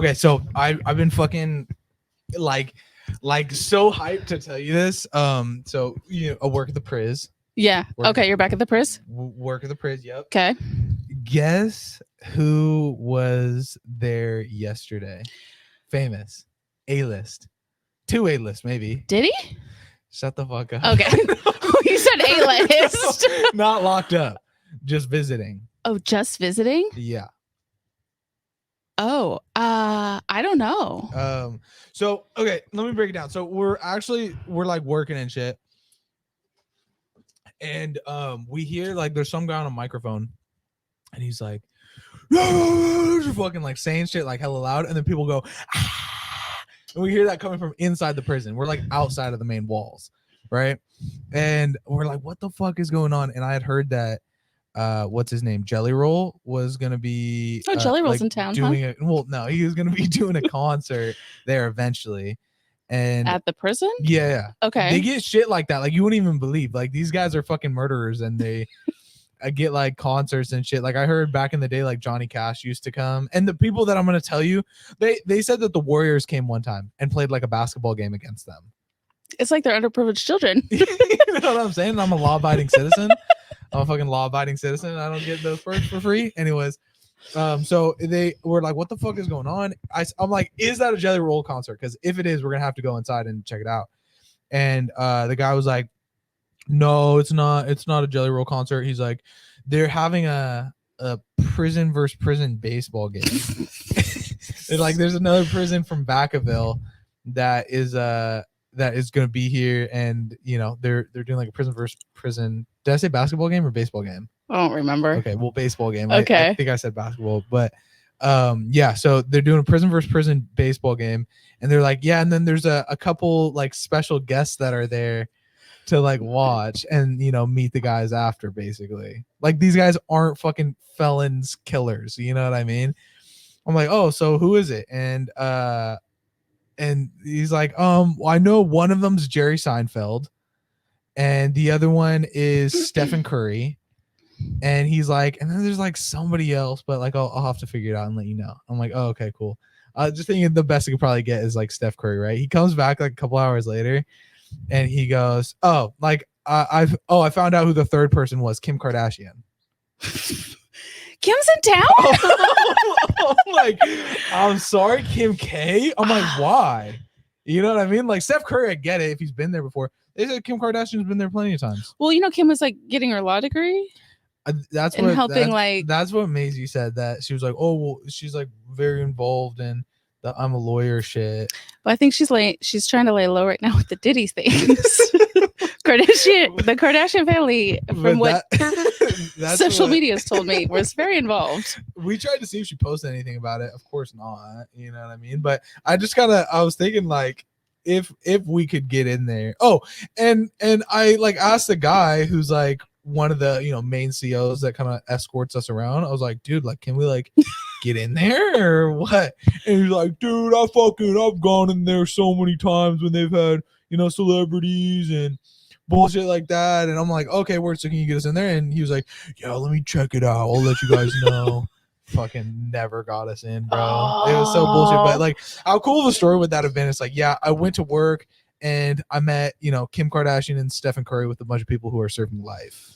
Okay, so I've been fucking like so hyped to tell you this. So I work at the Priz. Yeah. Work, Okay, you're back at the Priz. work at the Priz. Yep. Okay. Guess who was there yesterday? Famous, A-list, 2 A-list maybe. Did he? Shut the fuck up. Okay. You said A-list. Not locked up, just visiting. Oh, just visiting? Yeah. Oh, I don't know. So okay, let me break it down. So we're like working and shit. And we hear like there's some guy on a microphone and he's like fucking like saying shit like hella loud, and then people go ah! And we hear that coming from inside the prison. We're like outside of the main walls, right? And we're like, what the fuck is going on? And I had heard that what's his name, Jelly Roll, was gonna be Jelly Roll's like in town, doing huh? no, he was gonna be doing a concert there eventually. And at the prison? Yeah. Okay. They get shit like that. Like you wouldn't even believe. Like these guys are fucking murderers, and they get like concerts and shit. Like I heard back in the day, like Johnny Cash used to come. And the people that I'm gonna tell you, they said that the Warriors came one time and played like a basketball game against them. It's like they're underprivileged children. You know what I'm saying? I'm a law-abiding citizen. I'm a fucking law-abiding citizen. I don't get those perks for free. Anyways, so they were like, what the fuck is going on? I'm like, is that a Jelly Roll concert? Because if it is, we're gonna have to go inside and check it out. And the guy was like, no, it's not a Jelly Roll concert. He's like, they're having a prison versus prison baseball game. Like there's another prison from Vacaville that is going to be here, and they're doing like a prison versus prison. Did I say basketball game or baseball game? I don't remember. Okay, well, baseball game. Okay. I think I said basketball, but yeah, so they're doing a prison versus prison baseball game, and they're like, yeah, and then there's a couple like special guests that are there to like watch and meet the guys after. Basically, like these guys aren't fucking felons, killers, you know what I mean? I'm like, oh, so who is it? And he's like, I know one of them's Jerry Seinfeld and the other one is Stephen Curry. And he's like, and then there's like somebody else, but like I'll have to figure it out and let you know. I'm like, oh, okay, cool. Just thinking the best I could probably get is like Steph Curry, right? He comes back like a couple hours later and he goes, oh, like I found out who the third person was, Kim Kardashian. Kim's in town? I'm like, I'm sorry, Kim K? I'm like, why? You know what I mean? Like Steph Curry, I get it if he's been there before. They said Kim Kardashian's been there plenty of times. Well, Kim was like getting her law degree. That's what Maisie said, that she was like, oh, well, she's like very involved in the I'm a lawyer shit. But I think she's trying to lay low right now with the Diddy things. The Kardashian family, from what social media has told me, was very involved. We tried to see if she posted anything about it. Of course not. You know what I mean? But I was thinking like, if we could get in there. Oh, and I like asked the guy who's like one of the main CEOs that kind of escorts us around. I was like, dude, like, can we like get in there or what? And he's like, dude, I've gone in there so many times when they've had celebrities and bullshit like that. And I'm like, okay, so can you get us in there? And he was like, yeah, let me check it out, I'll let you guys know. Fucking never got us in, bro. It was so bullshit. But like, how cool of a story would that have been? It's like, yeah, I went to work and I met Kim Kardashian and Stephen Curry with a bunch of people who are serving life.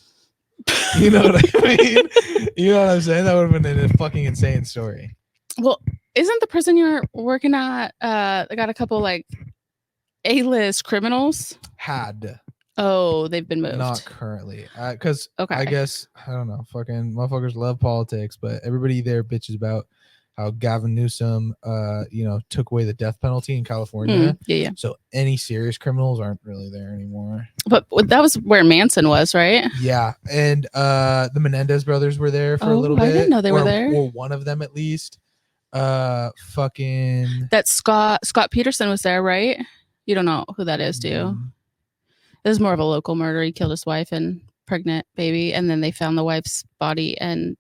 You know what I mean? You know what I'm saying? That would have been a fucking insane story. Well, isn't the prison you're working at they got a couple like A-list criminals? Oh, they've been moved. Not currently. Because okay. I guess, I don't know, fucking motherfuckers love politics, but everybody there bitches about how Gavin Newsom, took away the death penalty in California. Yeah. So any serious criminals aren't really there anymore. But that was where Manson was, right? Yeah. And the Menendez brothers were there for a little bit. I didn't know they were there. Or one of them at least. Fucking. That Scott Peterson was there, right? You don't know who that is, do you? It was more of a local murder. He killed his wife and pregnant baby, and then they found the wife's body, and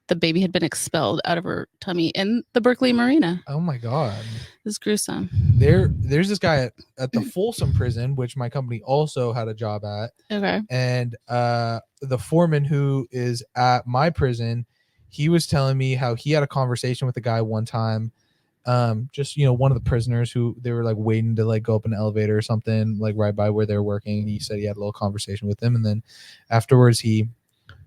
the baby had been expelled out of her tummy in the Berkeley Marina. Oh my god, this is gruesome. There's this guy at the Folsom prison, which my company also had a job at. Okay. And the foreman who is at my prison, he was telling me how he had a conversation with a guy one time just one of the prisoners who they were like waiting to like go up an elevator or something like right by where they're working. He said he had a little conversation with them, and then afterwards he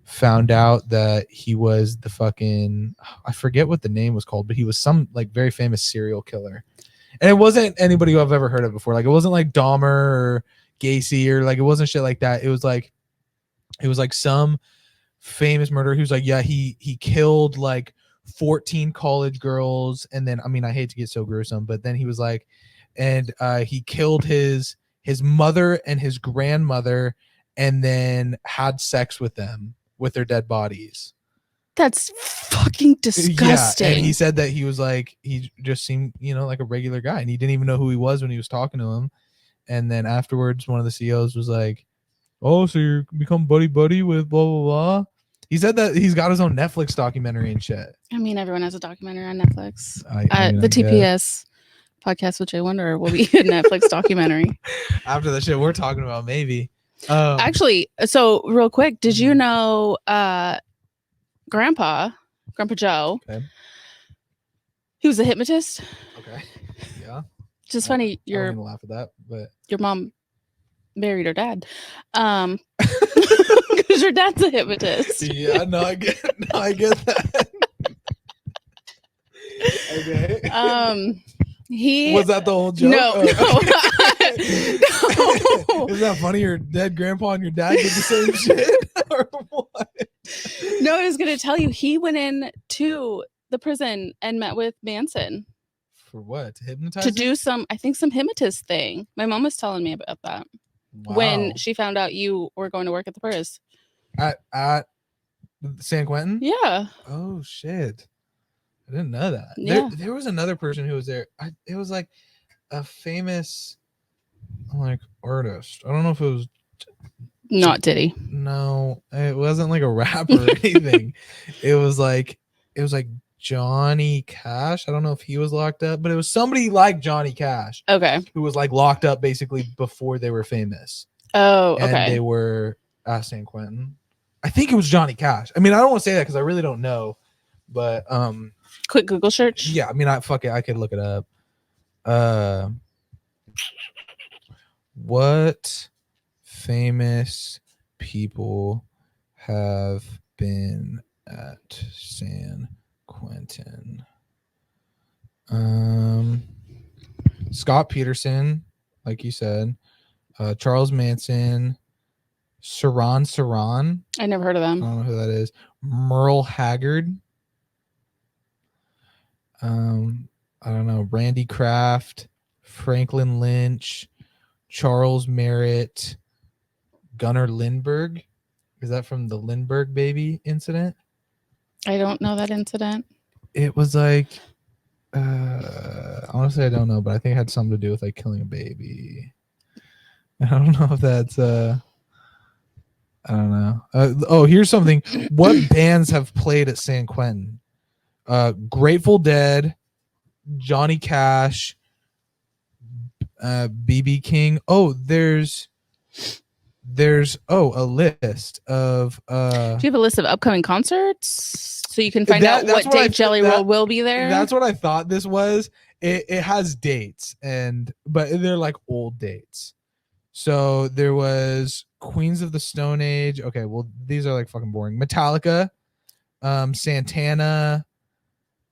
found out that he was the fucking, I forget what the name was called, but he was some like very famous serial killer. And it wasn't anybody who I've ever heard of before. Like it wasn't like Dahmer or Gacy or like it wasn't shit like that. It was like some famous murderer who's like, yeah, he killed like 14 college girls, and then I mean I hate to get so gruesome, but then he was like, and he killed his mother and his grandmother, and then had sex with them with their dead bodies. That's fucking disgusting. Yeah, and he said that he was like, he just seemed like a regular guy, and he didn't even know who he was when he was talking to him. And then afterwards, one of the CEOs was like, "Oh, so you become buddy with blah blah blah." He said that he's got his own Netflix documentary and shit. I mean, everyone has a documentary on Netflix. I mean, the TPS podcast with Jay Wonder will be a Netflix documentary. After the shit we're talking about, maybe. Actually, so real quick, did you know Grandpa Joe? Okay. He was a hypnotist. Okay. Yeah. Just funny. I don't even laugh at that, but your mom married her dad. Because your dad's a hypnotist. Yeah, no, I get that. Okay. He was that the whole joke? No. Is that funny? Your dead grandpa and your dad did the same shit, or what? No, I was gonna tell you he went in to the prison and met with Manson. For what? To hypnotize? To do some hypnotist thing. My mom was telling me about that. Wow. When she found out you were going to work at the prison. At San Quentin? Yeah. Oh shit. I didn't know that. Yeah. There was another person who was there. It was like a famous like artist. I don't know if it was not Diddy. No, it wasn't like a rapper or anything. It was like Johnny Cash. I don't know if he was locked up, but it was somebody like Johnny Cash. Okay. Who was like locked up basically before they were famous. Oh, okay. And they were at San Quentin. I think it was Johnny Cash. I mean, I don't want to say that because I really don't know. But quick Google search. Yeah, I mean, I could look it up. What famous people have been at San Quentin? Scott Peterson, like you said, Charles Manson, Saran. I never heard of them. I don't know who that is. Merle Haggard. I don't know. Randy Kraft, Franklin Lynch, Charles Merritt, Gunnar Lindbergh. Is that from the Lindbergh baby incident? I don't know that incident. It was like, honestly, I don't know, but I think it had something to do with like killing a baby. I don't know if that's, I don't know. Here's something. What bands have played at San Quentin? Grateful Dead, Johnny Cash, BB King. There's a list of do you have a list of upcoming concerts so you can find out what date Jelly Roll will be there? That's what I thought this was. It has dates, but they're like old dates. So there was Queens of the Stone Age. Okay, well these are like fucking boring. Metallica, Santana,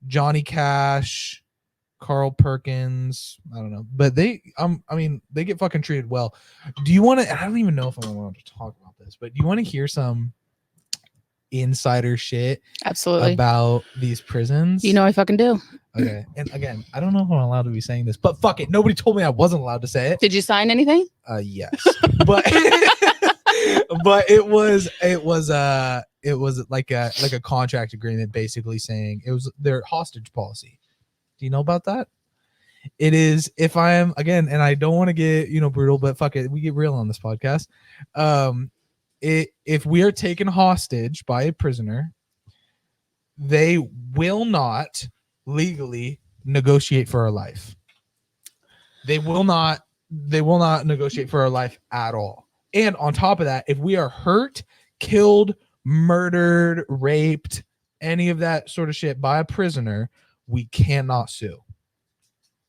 Johnny Cash, Carl Perkins. I don't know, but they they get fucking treated well. Do you want to? I don't even know if I'm allowed to talk about this, but do you want to hear some insider shit? Absolutely. About these prisons? You know I fucking do. Okay, and again, I don't know if I'm allowed to be saying this, but fuck it, nobody told me I wasn't allowed to say it. Did you sign anything? Yes, but but it was like a contract agreement, basically saying it was their hostage policy. Do you know about that? It is, if I am, again, and I don't want to get brutal, but fuck it, we get real on this podcast. If we are taken hostage by a prisoner, they will not legally negotiate for our life. They will not negotiate for our life at all. And on top of that, if we are hurt, killed, murdered, raped, any of that sort of shit by a prisoner, we cannot sue.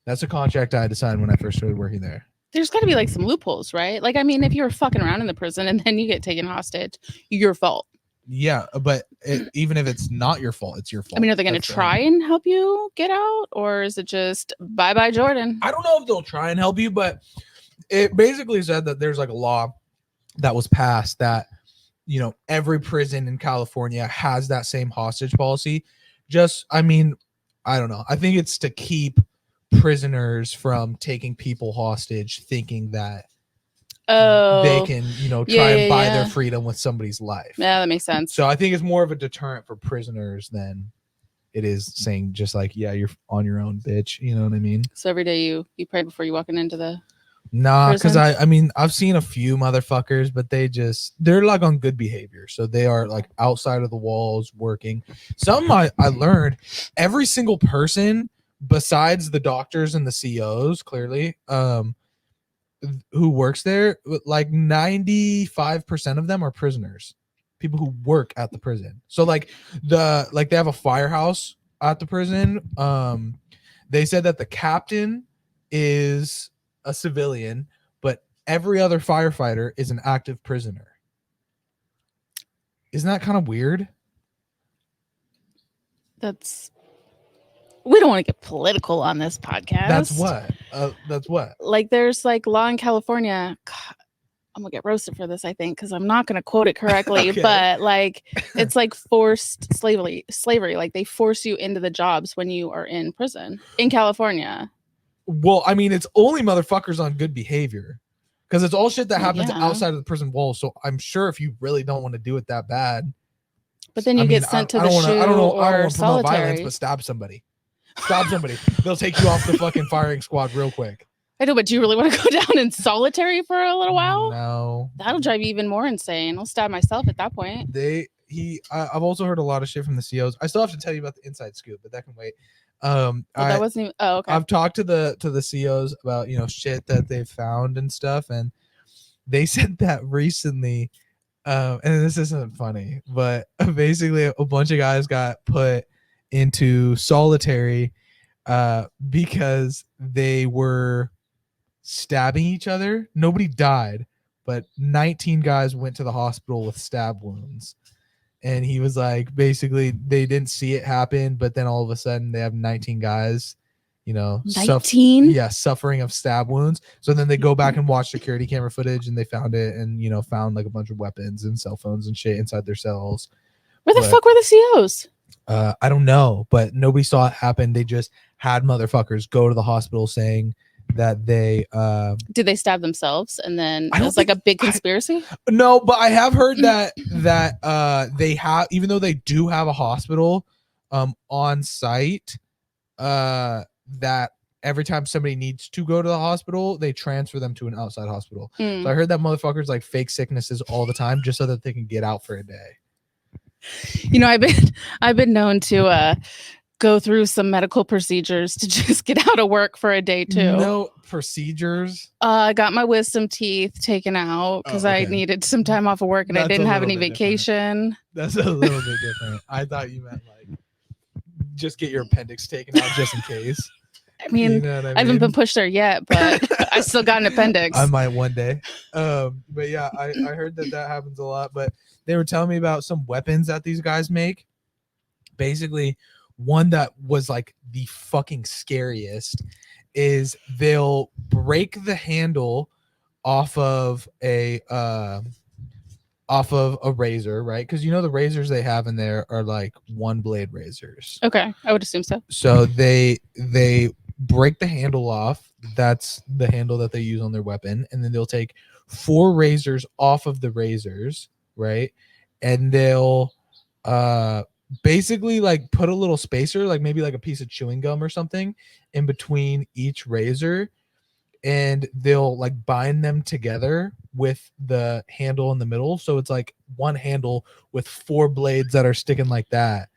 That's a contract I had to sign when I first started working there. There's got to be like some loopholes, right? Like, I mean, if you were fucking around in the prison and then you get taken hostage, your fault. Yeah, but even if it's not your fault, it's your fault. I mean, are they going to try and help you get out, or is it just bye bye Jordan? I don't know if they'll try and help you, but it basically said that there's like a law that was passed that, you know, every prison in California has that same hostage policy. Just, I mean, I don't know. I think it's to keep prisoners from taking people hostage, thinking that they can, you know, try and buy their freedom with somebody's life. Yeah, that makes sense. So I think it's more of a deterrent for prisoners than it is saying just like, yeah, you're on your own, bitch. You know what I mean? So every day you pray before you walking into the Nah, because I mean, I've seen a few motherfuckers, but they're like on good behavior. So they are like outside of the walls working. Some I learned every single person besides the doctors and the COs, clearly, who works there, like 95% of them are prisoners, people who work at the prison. So like they have a firehouse at the prison. They said that the captain is a civilian, but every other firefighter is an active prisoner. Isn't that kind of weird? We don't want to get political on this podcast. That's what. Like, there's like law in California. God, I'm gonna get roasted for this, I think, because I'm not gonna quote it correctly. Okay. But like, it's like forced slavery. Like they force you into the jobs when you are in prison in California. Well, I mean, it's only motherfuckers on good behavior, because it's all shit that happens outside of the prison walls. So I'm sure if you really don't want to do it that bad, but then you get sent to the shoe or solitary. I don't want to promote violence, but stab somebody. They'll take you off the fucking firing squad real quick. I know, but do you really want to go down in solitary for a little while? No. That'll drive you even more insane. I'll stab myself at that point. I've also heard a lot of shit from the COs. I still have to tell you about the inside scoop, but that can wait. That wasn't even, okay. I've talked to the COs about, you know, shit that they've found and stuff, and they said that recently, and this isn't funny, but basically a bunch of guys got put into solitary because they were stabbing each other. Nobody died, but 19 guys went to the hospital with stab wounds. And he was like, basically, they didn't see it happen, but then all of a sudden they have 19 guys, you know, 19? Suffering of stab wounds. So then they go back and watch security camera footage, and they found it, and, you know, found like a bunch of weapons and cell phones and shit inside their cells. Where the fuck were the COs? I don't know, but nobody saw it happen. They just had motherfuckers go to the hospital saying that they did they stab themselves, and then it was like a big conspiracy. No, but I have heard that they have, even though they do have a hospital on site, that every time somebody needs to go to the hospital, they transfer them to an outside hospital. So I heard that motherfuckers like fake sicknesses all the time just so that they can get out for a day. You know, I've been known to go through some medical procedures to just get out of work for a day too. No procedures. I got my wisdom teeth taken out because I needed some time off of work, and I didn't have any vacation. That's a little bit different. I thought you meant like just get your appendix taken out just in case. I mean, you know what I mean? I haven't been pushed there yet, but I still got an appendix. I might one day. But yeah, I heard that happens a lot. But they were telling me about some weapons that these guys make. Basically, one that was like the fucking scariest is they'll break the handle off of a razor, right? Because you know the razors they have in there are like one blade razors. Okay, I would assume so. So they break the handle off. That's the handle that they use on their weapon, and then they'll take 4 razors off of the razors, right? And they'll basically like put a little spacer, like maybe like a piece of chewing gum or something, in between each razor, and they'll like bind them together with the handle in the middle, so it's like one handle with 4 blades that are sticking like that.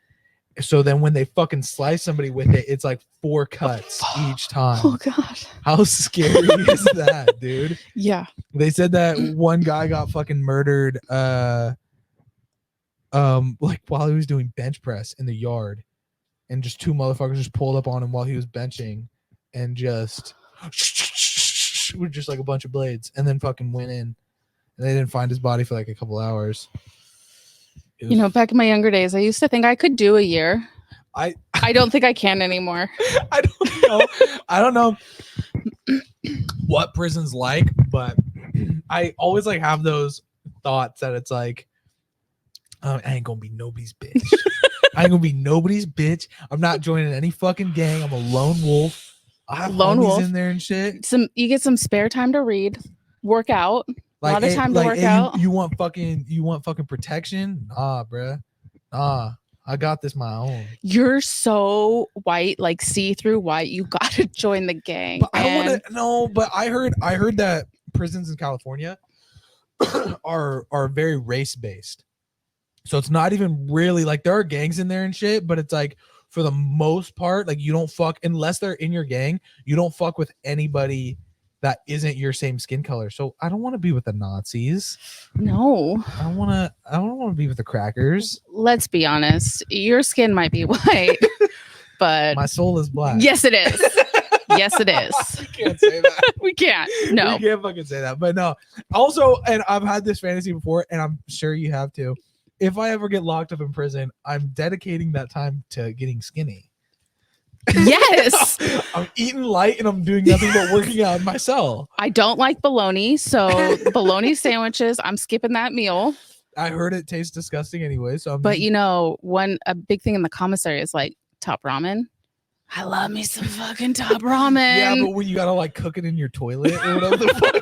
So then when they fucking slice somebody with it, it's like 4 cuts each time. Oh god, how scary is that, dude? Yeah, they said that one guy got fucking murdered like while he was doing bench press in the yard, and just 2 motherfuckers just pulled up on him while he was benching, and just with just like a bunch of blades, and then fucking went in, and they didn't find his body for like a couple hours. You know, back in my younger days, I used to think I could do a year. I don't think I can anymore. I don't know what prison's like, but I always like have those thoughts that it's like, I ain't gonna be nobody's bitch. I ain't gonna be nobody's bitch. I'm not joining any fucking gang. I'm a lone wolf. I have lone wolf in there and shit. You get some spare time to read, work out. Like, a lot of time to work out. You want fucking protection? Nah, bruh. Nah. I got this my own. You're so white, like see-through white. You gotta join the gang. But I want to know. But I heard that prisons in California are very race based. So it's not even really like there are gangs in there and shit, but it's like for the most part, like you don't fuck unless they're in your gang. You don't fuck with anybody that isn't your same skin color. So I don't want to be with the Nazis. No. I don't want to be with the crackers. Let's be honest. Your skin might be white, but my soul is black. Yes, it is. Yes, it is. We can't say that. We can't. No. We can't fucking say that. But no. Also, and I've had this fantasy before, and I'm sure you have too. If I ever get locked up in prison, I'm dedicating that time to getting skinny. Yes. I'm eating light and I'm doing nothing but working out in my cell. I don't like bologna, so bologna sandwiches, I'm skipping that meal. I heard it tastes disgusting anyway. So But you know, a big thing in the commissary is like top ramen. I love me some fucking top ramen. Yeah, but when you gotta like cook it in your toilet or whatever the fuck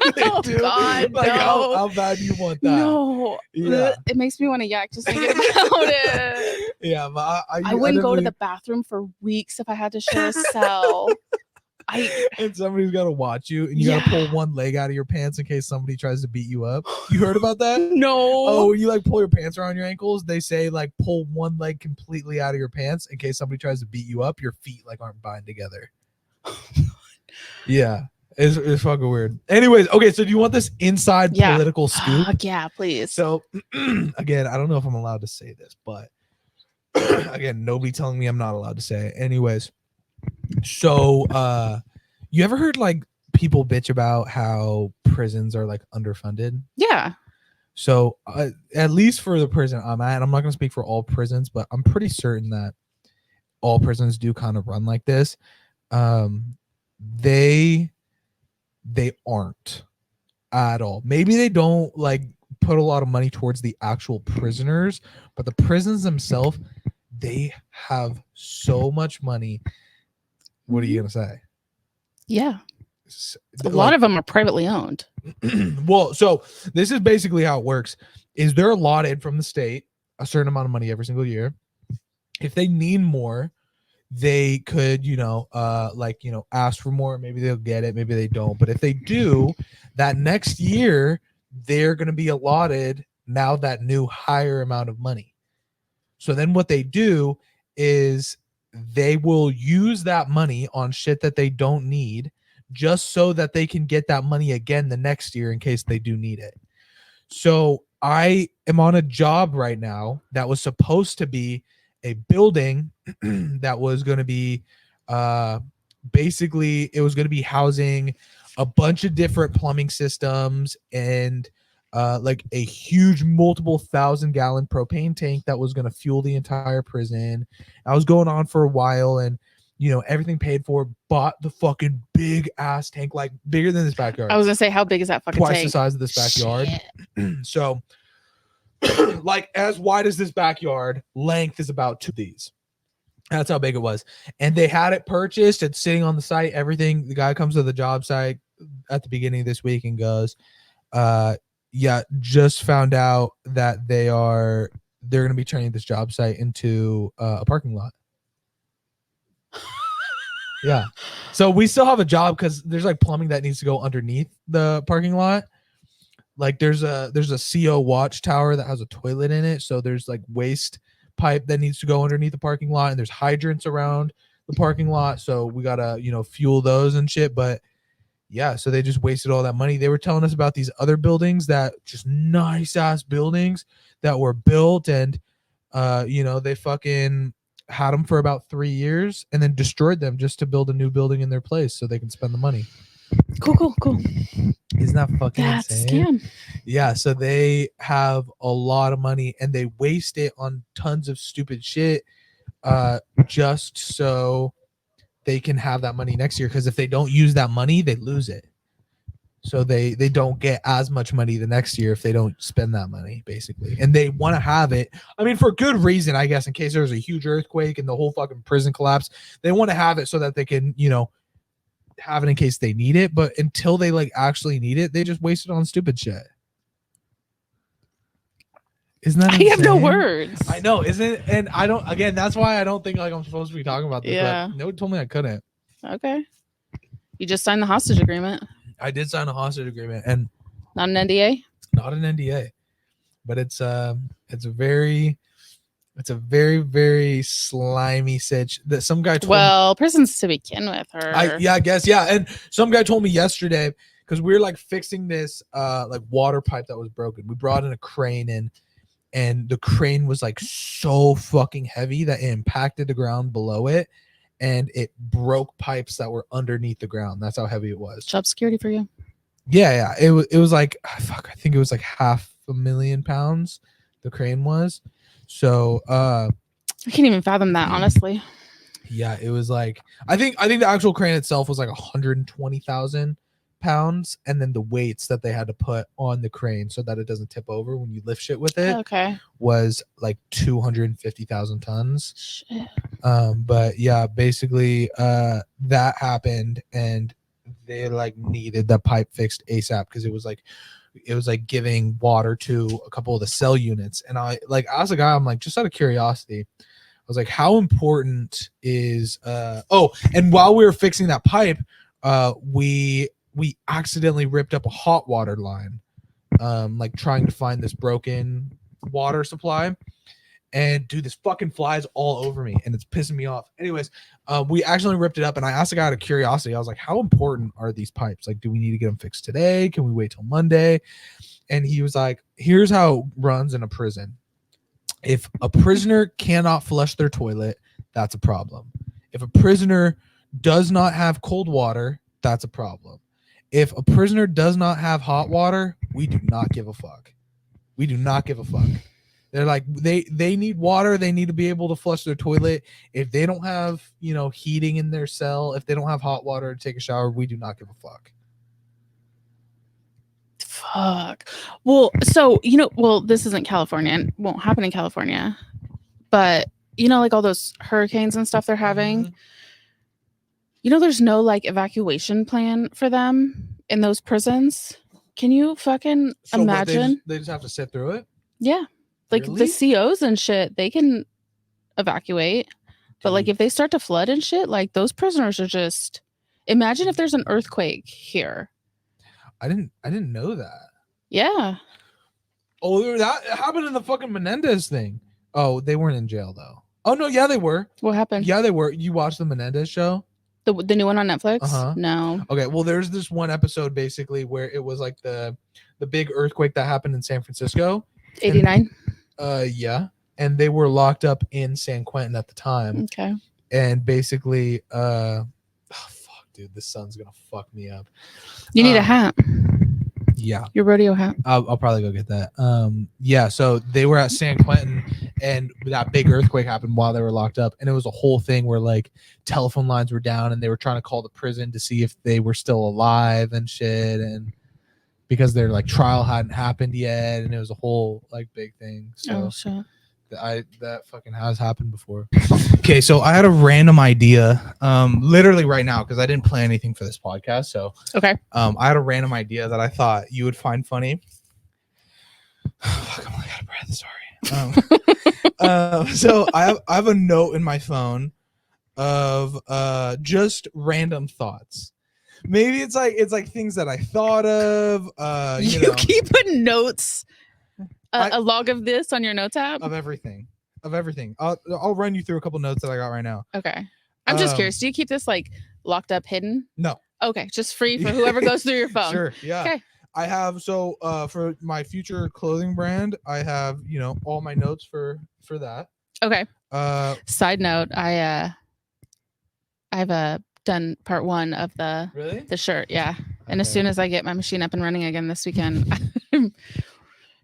they do. God, like no. how bad do you want that? No. Yeah. It makes me want to yak just thinking about it. Yeah, but I wouldn't go to the bathroom for weeks if I had to share a cell. And somebody's got to watch you, and you got to pull one leg out of your pants in case somebody tries to beat you up. You heard about that? No. Oh, you like pull your pants around your ankles. They say like pull one leg completely out of your pants in case somebody tries to beat you up. Your feet like aren't bind together. Yeah, it's fucking weird. Anyways, okay, so do you want this inside political scoop? Yeah, please. So again, I don't know if I'm allowed to say this, but again, nobody telling me I'm not allowed to say it. Anyways. So, you ever heard like people bitch about how prisons are like underfunded? Yeah. So, at least for the prison I'm at, I'm not going to speak for all prisons, but I'm pretty certain that all prisons do kind of run like this. They aren't at all. Maybe they don't like put a lot of money towards the actual prisoners, but the prisons themselves, they have so much money. What are you going to say? Yeah. A lot of them are privately owned. Well, so this is basically how it works. Is they're allotted from the state a certain amount of money every single year. If they need more, they could, ask for more. Maybe they'll get it. Maybe they don't. But if they do, that next year, they're going to be allotted now that new higher amount of money. So then what they do is they will use that money on shit that they don't need just so that they can get that money again the next year in case they do need it. So I am on a job right now that was supposed to be a building that was going to be basically it was going to be housing a bunch of different plumbing systems and like a huge multiple 1,000-gallon propane tank that was going to fuel the entire prison. I was going on for a while and, everything paid for, bought the fucking big ass tank, like bigger than this backyard. I was going to say, how big is that fucking tank? Twice the size of this backyard. So like as wide as this backyard, length is about 2 of these. That's how big it was. And they had it purchased. It's sitting on the site, everything. The guy comes to the job site at the beginning of this week and goes, just found out that they're going to be turning this job site into a parking lot. Yeah. So we still have a job because there's like plumbing that needs to go underneath the parking lot. Like there's a CO watchtower that has a toilet in it. So there's like waste pipe that needs to go underneath the parking lot, and there's hydrants around the parking lot. So we got to, fuel those and shit. But yeah, so they just wasted all that money. They were telling us about these other buildings that just nice ass buildings that were built and, they fucking had them for about 3 years and then destroyed them just to build a new building in their place so they can spend the money. Cool. Isn't that fucking That's insane? a scam. Yeah, so they have a lot of money and they waste it on tons of stupid shit just so they can have that money next year, because if they don't use that money, they lose it. So they don't get as much money the next year if they don't spend that money, basically. And they want to have it, I mean, for good reason, I guess, in case there's a huge earthquake and the whole fucking prison collapse. They want to have it so that they can, have it in case they need it. But until they like actually need it, they just waste it on stupid shit. Isn't that insane? I have no words. I know, isn't? And I don't. Again, that's why I don't think like I'm supposed to be talking about this. Yeah. But no one told me I couldn't. Okay. You just signed the hostage agreement. I did sign a hostage agreement, and not an NDA. Not an NDA, but it's a very very slimy sitch that some guy told me. Prisons to begin with, I guess, yeah. And some guy told me yesterday, because we were like fixing this like water pipe that was broken. We brought in a crane in, and the crane was like so fucking heavy that it impacted the ground below it, and it broke pipes that were underneath the ground. That's how heavy it was. Job security for you. Yeah. It was like, I think it was like £500,000 the crane was. So I can't even fathom that, honestly. Yeah, it was like, I think the actual crane itself was like 120,000 pounds, and then the weights that they had to put on the crane so that it doesn't tip over when you lift shit with it was like 250,000 tons. Shit. But yeah, basically that happened, and they like needed the pipe fixed ASAP because it was like giving water to a couple of the cell units. And I like asked a guy, I'm like, just out of curiosity, I was like, how important is and while we were fixing that pipe, we accidentally ripped up a hot water line, like trying to find this broken water supply. And dude, this fucking flies all over me and it's pissing me off. Anyways, we actually ripped it up, and I asked the guy out of curiosity. I was like, how important are these pipes? Like, do we need to get them fixed today? Can we wait till Monday? And he was like, here's how it runs in a prison. If a prisoner cannot flush their toilet, that's a problem. If a prisoner does not have cold water, that's a problem. If a prisoner does not have hot water, we do not give a fuck. We do not give a fuck. They're like, they need water. They need to be able to flush their toilet. If they don't have, heating in their cell, if they don't have hot water to take a shower, we do not give a fuck. Fuck. Well, so, this isn't California and won't happen in California, but like all those hurricanes and stuff they're having, there's no like evacuation plan for them in those prisons. Can you fucking imagine? They just have to sit through it? Yeah. Like really? The COs and shit, they can evacuate. But like if they start to flood and shit, like those prisoners are just, imagine if there's an earthquake here. I didn't know that. Yeah. Oh, that happened in the fucking Menendez thing. Oh, they weren't in jail though. Oh no, yeah, they were. What happened? Yeah, they were. You watched the Menendez show? The new one on Netflix? Uh-huh. No. Okay, well, there's this one episode basically where it was like the big earthquake that happened in San Francisco. 89. Yeah, and they were locked up in San Quentin at the time. Okay. And basically, fuck, dude, this sun's gonna fuck me up. You need a hat. Yeah, your rodeo hat. I'll probably go get that. Yeah, so they were at San Quentin, and that big earthquake happened while they were locked up, and it was a whole thing where like telephone lines were down, and they were trying to call the prison to see if they were still alive and shit, and because their like trial hadn't happened yet, and it was a whole like big thing. So shit. That fucking has happened before. Okay, so I had a random idea, literally right now, because I didn't plan anything for this podcast. So okay, I had a random idea that I thought you would find funny. Fuck, I'm out of breath. Sorry. So I have a note in my phone of just random thoughts. Maybe it's like things that I thought of. You keep putting notes. A log of this on your notes app? Of everything. I'll run you through a couple notes that I got right now. Okay. I'm just curious. Do you keep this like locked up, hidden? No. Okay. Just free for whoever goes through your phone. Sure. Yeah. Okay. I have for my future clothing brand, I have all my notes for that. Okay. Uh, Side note, I've done part 1 of really? the shirt. Yeah. And as Okay. soon as I get my machine up and running again this weekend, I'm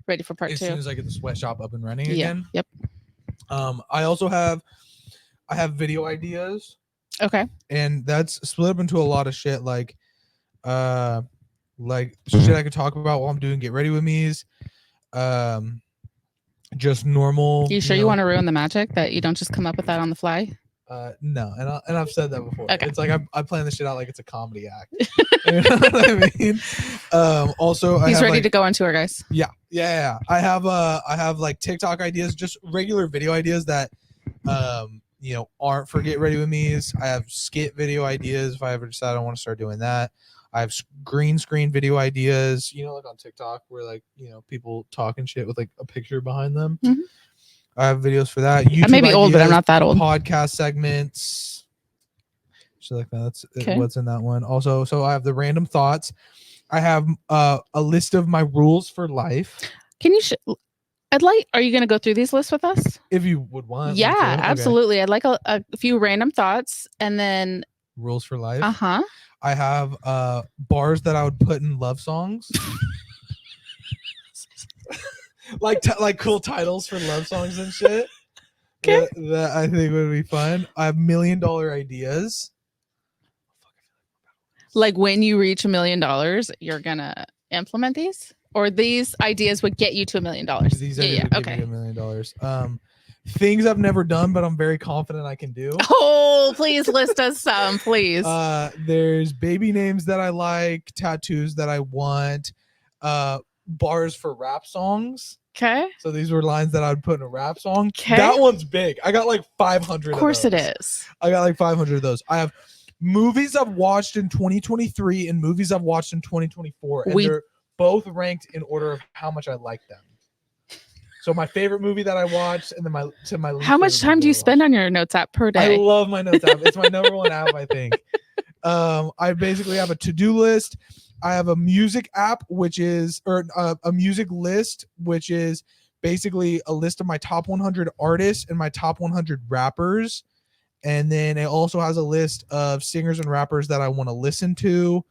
ready for part As 2. soon as I get the sweatshop up and running Yeah. again. Yep. I have video ideas, Okay. and that's split up into a lot of shit, like shit I could talk about while I'm doing get ready with me's, just normal. You sure you want to ruin the magic that you don't just come up with that on the fly? No, and I've said that before. Okay. It's like I plan this shit out like it's a comedy act. You know what I mean? Also, He's ready to go on tour, guys. Yeah. I have like TikTok ideas, just regular video ideas that aren't for get ready with me's. I have skit video ideas if I ever decide I want to start doing that. I have green screen video ideas, like on TikTok where like people talking shit with like a picture behind them. Mm-hmm. I have videos for that. YouTube I may be old, but I'm not that old. Podcast segments, shit like that. That's what's in that one. Also, so I have the random thoughts. I have a list of my rules for life. Can you? Are you going to go through these lists with us? If you would want. Yeah, absolutely. I'd like a few random thoughts and then rules for life. Uh-huh. I have bars that I would put in love songs. like cool titles for love songs and shit. Okay. That I think would be fun. I have $1 million ideas. Like when you reach $1 million, you're gonna implement these, or these ideas would get you to $1 million. These ideas would give me $1 million. Things I've never done, but I'm very confident I can do. Oh, please list us some, please. There's baby names that I like, tattoos that I want, bars for rap songs. Okay. So these were lines that I would put in a rap song. Okay. That one's big. I got like 500 of course of those. It is. I got like 500 of those. I have movies I've watched in 2023 and movies I've watched in 2024. And they're both ranked in order of how much I like them. So my favorite movie that I watched, and then my least how much time do you spend on your notes app per day? I love my notes app. It's my number one app, I think. I basically have a to-do list. I have a music app, a music list, which is basically a list of my top 100 artists and my top 100 rappers. And then it also has a list of singers and rappers that I want to listen to.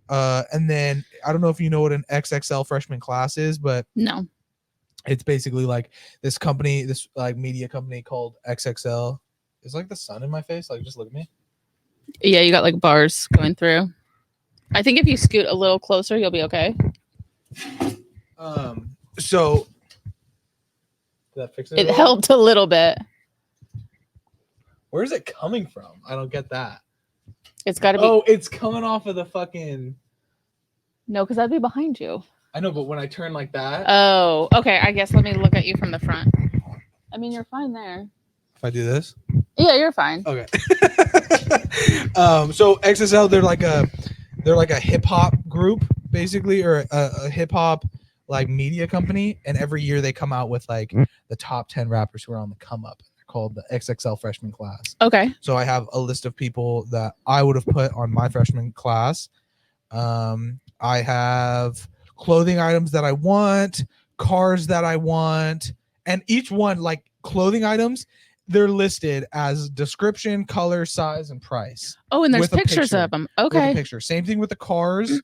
And then I don't know if you know what an XXL freshman class is, but no. It's basically like this company, this like media company called XXL. Is like the sun in my face? Like, just look at me. Yeah, you got like bars going through. I think if you scoot a little closer, you'll be okay. So did that fix it? It helped a little bit. Where is it coming from? I don't get that. It's got to be. Oh, it's coming off of the fucking. No, because that'd be behind you. I know, but when I turn like that. Oh, okay. I guess let me look at you from the front. I mean, you're fine there. If I do this? Yeah, you're fine. Okay. So XSL, they're like a hip hop group, basically, or a hip hop like media company, and every year they come out with like the top 10 rappers who are on the come up. They're called the XXL freshman class. Okay. So I have a list of people that I would have put on my freshman class. I have clothing items that I want, cars that I want, and each one, like clothing items, they're listed as description, color, size, and price. Oh, and there's pictures of them. Okay. With a picture. Same thing with the cars.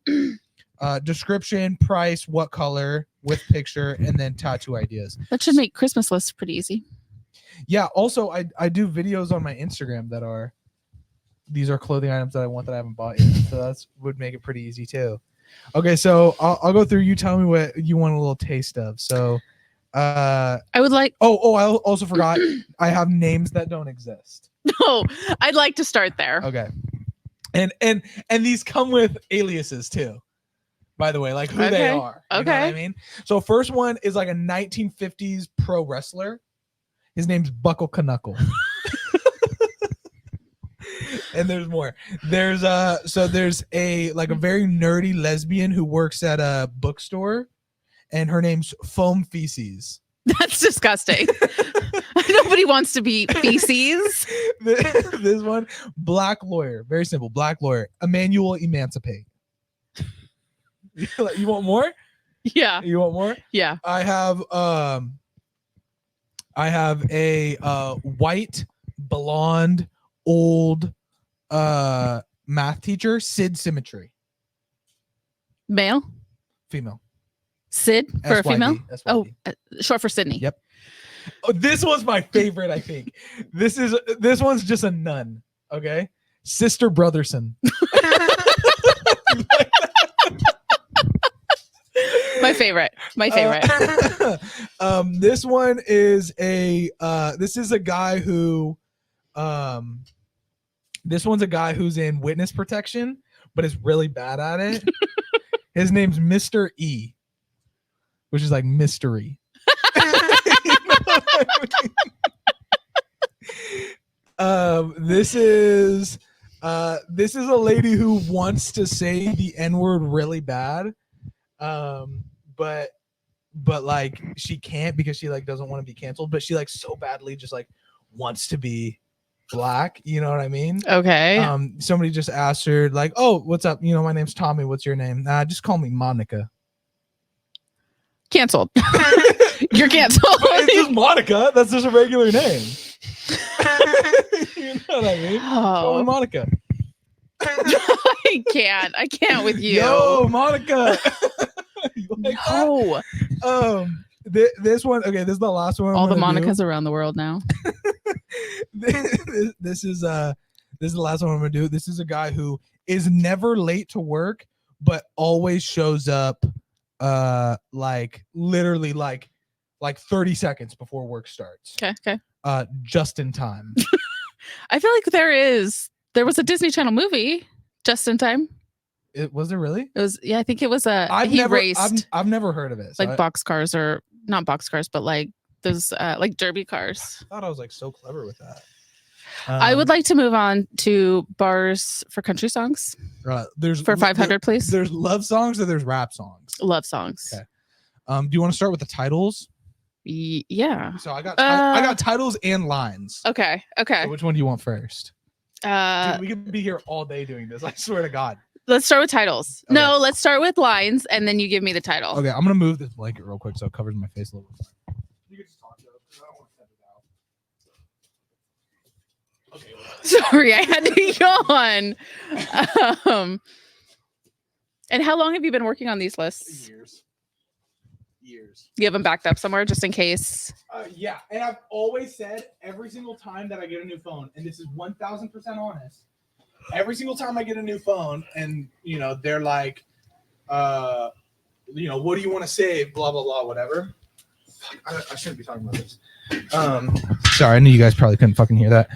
Description, price, what color, with picture, and then tattoo ideas. That should make Christmas lists pretty easy. Yeah. Also, I do videos on my Instagram that are, these are clothing items that I want that I haven't bought yet. So that would make it pretty easy too. Okay, so I'll go through. You tell me what you want a little taste of. So, I would like. Oh, I also forgot. I have names that don't exist. No, I'd like to start there. Okay, and these come with aliases too. By the way, like who they are. You know what I mean? So first one is like a 1950s pro wrestler. His name's Buckle Knuckle. And there's more. There's a like a very nerdy lesbian who works at a bookstore, and her name's Foam Feces. That's disgusting. Nobody wants to be feces. This one, black lawyer, very simple, black lawyer, Emmanuel Emancipate. You want more? Yeah. You want more? Yeah. I have I have a white, blonde, old math teacher, Sid Symmetry. Male? Female. Sid for a female? SYD. Oh, short for Sydney. Yep. Oh, this was my favorite, I think. This one's just a nun. Okay. Sister Brotherson. My favorite. This one is a guy who this one's a guy who's in witness protection but is really bad at it. His name's Mr. E, which is like mystery. This is a lady who wants to say the N-word really bad. But like she can't because she like doesn't want to be canceled, but she like so badly just like wants to be black, you know what I mean? Okay. Somebody just asked her like, "Oh, what's up? You know, my name's Tommy. What's your name?" Just call me Monica. Canceled. You're canceled. It's just Monica. That's just a regular name. You know what I mean? Call me Monica. I can't with you. Yo, Monica. Like no. This one, okay, this is the last one. All the Monicas around the world now. This is the last one I'm gonna do. This is a guy who is never late to work, but always shows up like literally like 30 seconds before work starts. Okay. Just in time. I feel like there was a Disney Channel movie, Just in Time. Was there really? It was, yeah, I think it was I've never heard of it. So like box cars, or not box cars, but like those like derby cars. I thought I was like so clever with that. I would like to move on to bars for country songs. There's for 500, please. There's love songs or there's rap songs. Love songs. Okay. Do you want to start with the titles? Yeah. So I got titles and lines. Okay. So which one do you want first? Dude, we could be here all day doing this. I swear to God. Let's start with titles. Okay. No, let's start with lines, and then you give me the title. Okay, I'm gonna move this blanket real quick so it covers my face a little bit. You can just talk to it because I don't want to send it out. Okay. Sorry, I had to yawn. And how long have you been working on these lists? Years. You have them backed up somewhere just in case? Yeah, and I've always said every single time that I get a new phone, and this is 1,000% honest, every single time I get a new phone and, you know, they're like, you know, what do you want to save? Blah, blah, blah, whatever. I shouldn't be talking about this. Sorry, I knew you guys probably couldn't fucking hear that.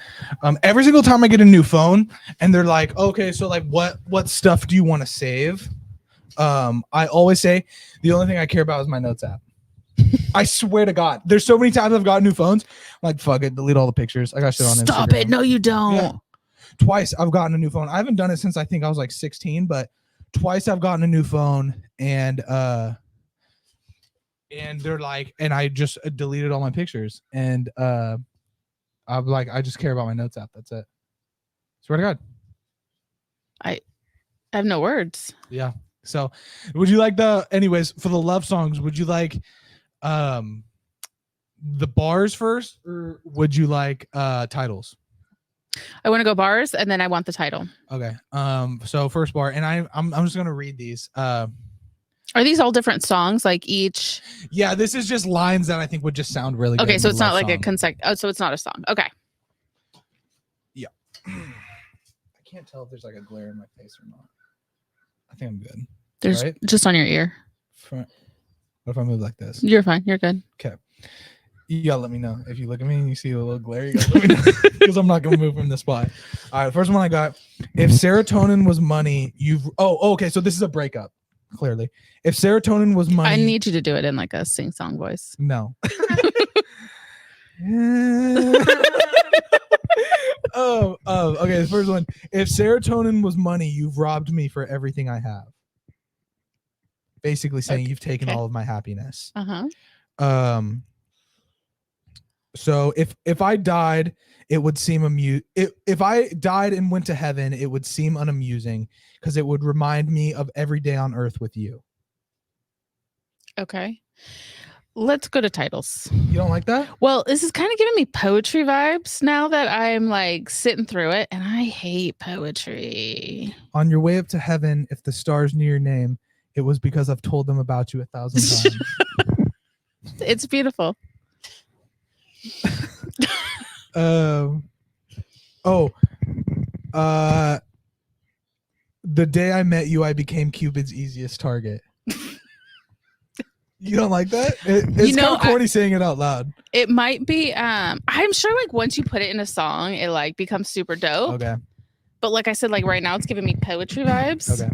Every single time I get a new phone and they're like, okay, so like what stuff do you want to save? I always say the only thing I care about is my notes app. I swear to God, there's so many times I've gotten new phones. I'm like, fuck it, delete all the pictures. I got shit on Instagram. Stop it. No, you don't. Yeah. Twice I've gotten a new phone. I haven't done it since I think I was like 16, but twice I've gotten a new phone and they're like, and I just deleted all my pictures and I'm like, I just care about my notes app. That's it. Swear to God. I have no words. Yeah. So would you like anyways, for the love songs, would you like the bars first or would you like titles? I want to go bars and then I want the title. Okay. So first bar, and I'm just gonna read these. Are these all different songs? Like each? Yeah, this is just lines that I think would just sound really good. Okay, so it's not like so it's not a song. Okay. Yeah. I can't tell if there's like a glare in my face or not. I think I'm good. There's just on your ear. What if I move like this? You're fine. You're good. Okay. You gotta let me know. If you look at me and you see a little glare, you gotta let me know. Because I'm not gonna move from this spot. All right, first one I got. If serotonin was money, okay, so this is a breakup, clearly. If serotonin was money. I need you to do it in like a sing-song voice. No. Okay, the first one. If serotonin was money, you've robbed me for everything I have. Basically saying you've taken all of my happiness. Uh-huh. So if I died, it would seem if I died and went to heaven, it would seem unamusing because it would remind me of every day on earth with you. Okay. let's go to titles. You don't like that? Well, this is kind of giving me poetry vibes now that I'm like sitting through it, and I hate poetry. On your way up to heaven, if the stars knew your name, it was because I've told them about you 1,000 times. It's beautiful. The day I met you, I became Cupid's easiest target. You don't like that? It's kind of corny saying it out loud. It might be. I'm sure like once you put it in a song, it like becomes super dope. Okay. But like I said, like right now it's giving me poetry vibes. Okay.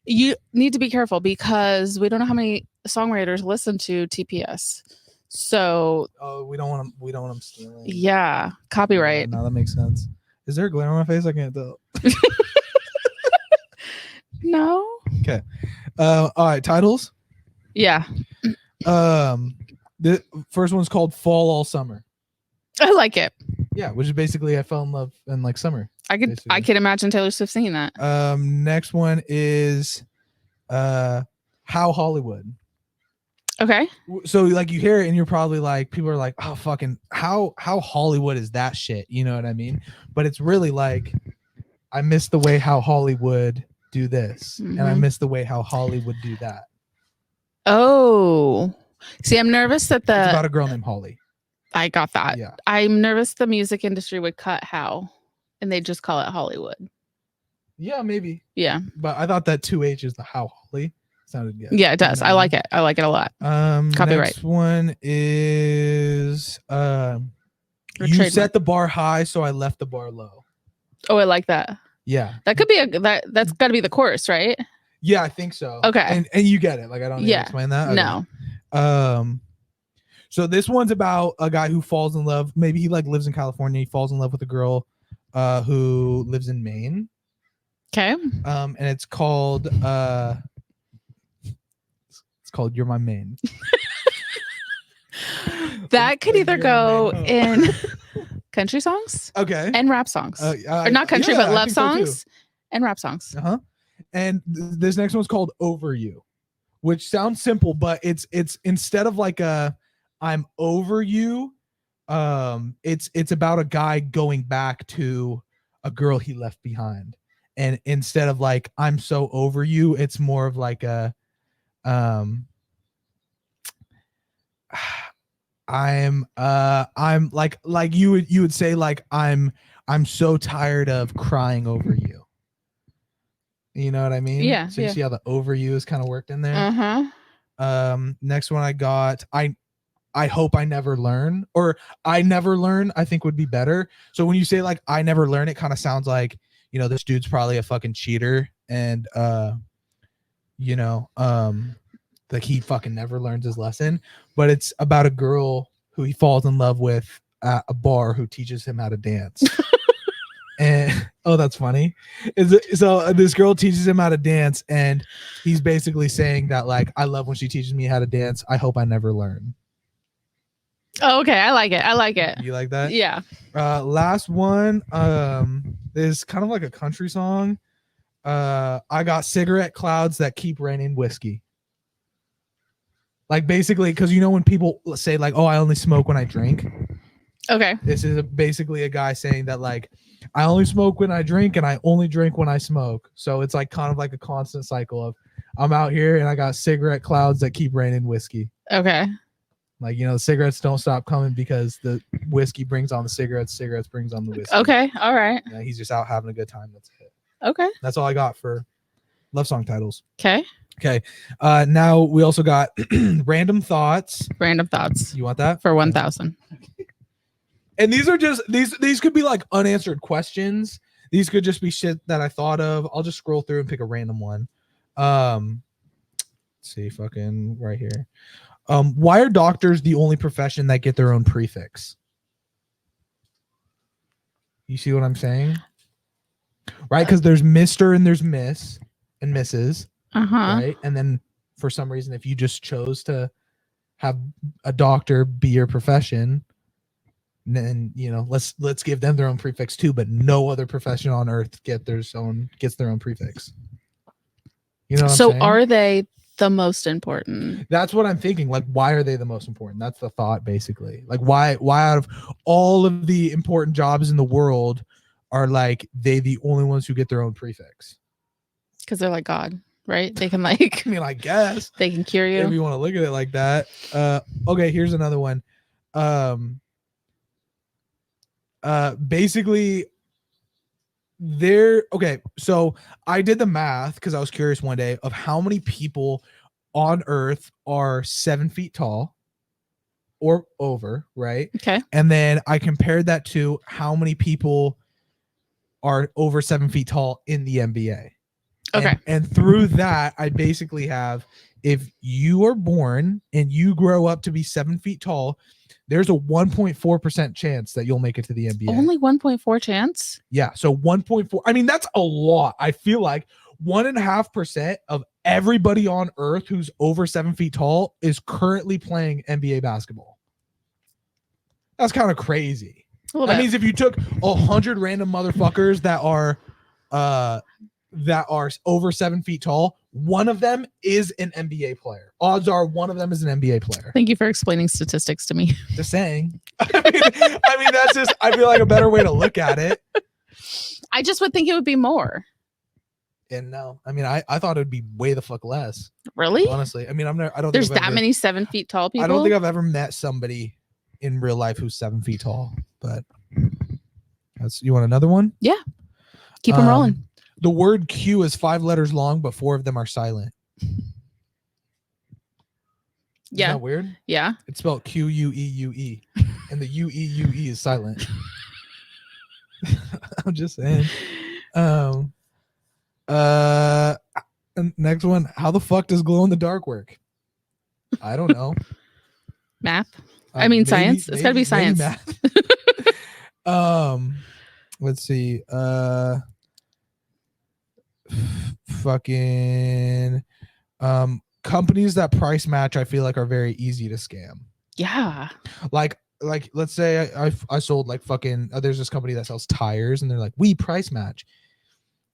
You need to be careful because we don't know how many songwriters listen to TPS. So we don't want them stealing. Yeah, copyright. No, that makes sense. Is there a glare on my face? I can't tell. No. Okay. All right. Titles. Yeah. The first one's called "Fall All Summer." I like it. Yeah, which is basically I fell in love in like summer. I could imagine Taylor Swift singing that. Next one is How Hollywood. Okay. So like you hear it and you're probably like, people are like, oh fucking how Hollywood is that shit, you know what I mean? But it's really like, I miss the way how Hollywood do this, and I miss the way how Hollywood do that. Oh, see, I'm nervous that it's about a girl named Holly. I got that. Yeah. I'm nervous the music industry would cut how, and they just call it Hollywood. Yeah, maybe. Yeah. But I thought that 2H is the how Holly sounded good. Yeah, it does. I like it. I like it a lot. Copyright. Next one is you set the bar high, so I left the bar low. Oh, I like that. Yeah. That could be that's got to be the chorus, right? Yeah, I think so. Okay. And you get it. Like I don't need to explain that. Okay. No. So this one's about a guy who falls in love. Maybe he like lives in California. He falls in love with a girl who lives in Maine. Okay. And it's called You're My Maine. That could either go in country songs, okay, and rap songs, or not country, but love songs and rap songs. And this next one's called Over You, which sounds simple, but it's instead of like I'm over you, it's about a guy going back to a girl he left behind, and instead of like I'm so over you, it's more of like a I'm like you would say like I'm so tired of crying over you. You know what I mean? Yeah. So you see how the over you is kind of worked in there. Next one I got I hope I never learn, or I never learn, I think would be better. So when you say like I never learn, it kind of sounds like, you know, this dude's probably a fucking cheater, and like he fucking never learns his lesson. But it's about a girl who he falls in love with at a bar who teaches him how to dance. And that's funny. So this girl teaches him how to dance, and he's basically saying that like, I love when she teaches me how to dance. I hope I never learn. Oh, okay. I like it. You like that? Yeah. Last one is kind of like a country song. I got cigarette clouds that keep raining whiskey. Like basically, because you know when people say like, oh, I only smoke when I drink. Okay. This is basically a guy saying that like, I only smoke when I drink, and I only drink when I smoke. So it's like kind of like a constant cycle of I'm out here and I got cigarette clouds that keep raining whiskey. Okay. Like, you know, the cigarettes don't stop coming because the whiskey brings on the cigarettes brings on the whiskey. Okay. All right. Yeah, he's just out having a good time. That's it. Okay. That's all I got for love song titles. Okay. Okay. Now we also got random thoughts. Random thoughts. You want that? For 1,000. And these are just these could be like unanswered questions. These could just be shit that I thought of. I'll just scroll through and pick a random one. Let's see, fucking right here. Why are doctors the only profession that get their own prefix? You see what I'm saying? Right? Because there's Mr. and there's Miss and Mrs. Right? And then for some reason, if you just chose to have a doctor be your profession, then, you know, let's give them their own prefix too, but no other profession on earth gets their own prefix. You know what I'm saying? Are they the most important? That's what I'm thinking. Like, why are they the most important? That's the thought, basically. Like, why out of all of the important jobs in the world are like they the only ones who get their own prefix? Because they're like God, right? They can like I mean, I guess they can cure if you. you want to look at it like that. Okay, here's another one. Basically, so I did the math because I was curious one day of how many people on Earth are 7 feet tall or over, right? Okay. And then I compared that to how many people are over 7 feet tall in the NBA. Okay. And through that, I basically have, if you are born and you grow up to be 7 feet tall, there's a 1.4% chance that you'll make it to the NBA. Only 1.4 chance? Yeah. So 1.4. I mean, that's a lot. I feel like 1.5% of everybody on Earth who's over 7 feet tall is currently playing NBA basketball. That's kind of crazy. That means if you took 100 random motherfuckers that are over 7 feet tall, one of them is an NBA player. Odds are one of them is an NBA player. Thank you for explaining statistics to me. Just saying. I mean, that's just, I feel like a better way to look at it. I just would think it would be more. And no, I mean, I thought it would be way the fuck less. Really? Honestly, I mean, I don't. There's that many 7 feet tall people. I don't think I've ever met somebody in real life who's 7 feet tall. But you want another one? Yeah. Keep them rolling. The word Q is 5 letters long, but 4 of them are silent. Yeah. Isn't that weird? Yeah. It's spelled Queue, and the Ueue is silent. I'm just saying. Next one. How the fuck does glow in the dark work? I don't know. Math. I mean, science. It's got to be science. Math. Let's see. Fucking companies that price match, I feel like, are very easy to scam. Yeah. Like let's say I sold like fucking there's this company that sells tires and they're like, we price match.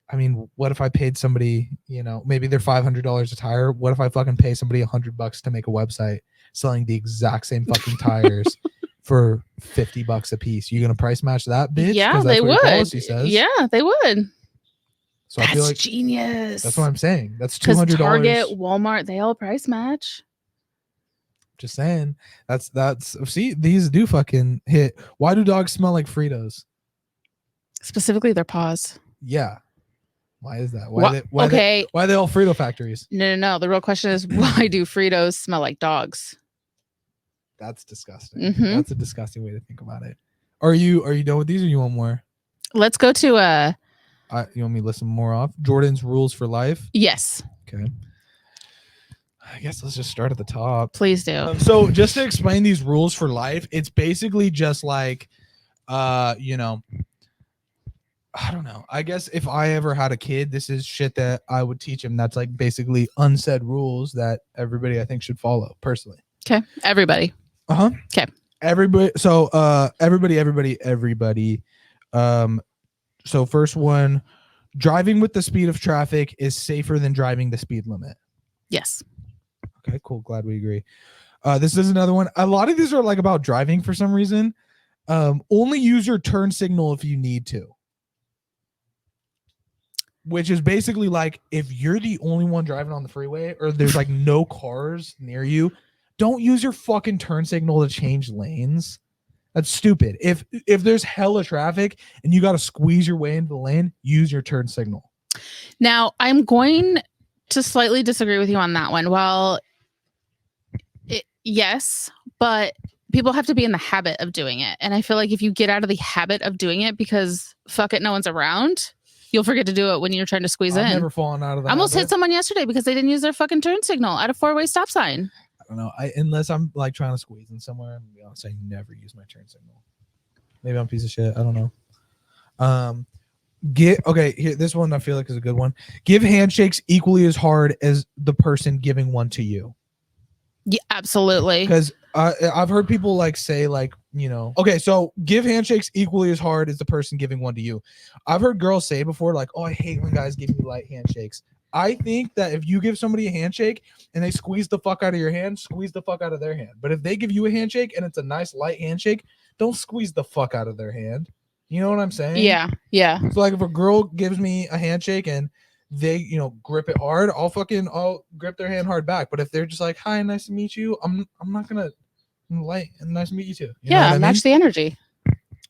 I mean, what if I paid somebody, maybe they're $500 a tire? What if I fucking pay somebody $100 to make a website selling the exact same fucking tires for $50 a piece? You gonna price match that, bitch? Yeah, that's they what your would. policy says. Yeah, they would. So that's I feel like genius. That's what I'm saying. That's $200. Target, Walmart, they all price match. Just saying. That's see, these do fucking hit. Why do dogs smell like Fritos? Specifically their paws. Yeah. Why is that? Why are they all Frito factories? No. The real question is, why do Fritos smell like dogs? That's disgusting. Mm-hmm. That's a disgusting way to think about it. Are you done with these, or you want more? Let's go to you want me to listen more off? Jordan's rules for life? Yes. Okay. I guess let's just start at the top. Please do. So just to explain these rules for life, it's basically just like, I don't know. I guess if I ever had a kid, this is shit that I would teach him. That's like basically unsaid rules that everybody I think should follow personally. Okay. Everybody. Okay. Everybody. So everybody. So first one, driving with the speed of traffic is safer than driving the speed limit. Yes. Okay, cool. Glad we agree. This is another one. A lot of these are like about driving for some reason. Only use your turn signal if you need to. Which is basically like, if you're the only one driving on the freeway or there's like no cars near you, don't use your fucking turn signal to change lanes. That's stupid. If there's hella traffic and you got to squeeze your way into the lane, use your turn signal. Now, I'm going to slightly disagree with you on that one. Well, yes, but people have to be in the habit of doing it. And I feel like if you get out of the habit of doing it because fuck it, no one's around, you'll forget to do it when you're trying to squeeze in. I've never fallen out of that. I almost hit someone yesterday because they didn't use their fucking turn signal at a 4-way stop sign. I don't know. Unless I'm like trying to squeeze in somewhere, I'm gonna say never use my turn signal. Maybe I'm a piece of shit. I don't know. Here, this one I feel like is a good one. Give handshakes equally as hard as the person giving one to you. Yeah, absolutely. Because I've heard people like say like, okay, so give handshakes equally as hard as the person giving one to you. I've heard girls say before like, oh, I hate when guys give me light handshakes. I think that if you give somebody a handshake and they squeeze the fuck out of your hand, squeeze the fuck out of their hand. But if they give you a handshake and it's a nice light handshake, don't squeeze the fuck out of their hand. You know what I'm saying? Yeah. Yeah. So like if a girl gives me a handshake and they, grip it hard, I'll grip their hand hard back. But if they're just like, "Hi, nice to meet you," I'm not gonna light and nice to meet you too. You know what I match mean? the energy.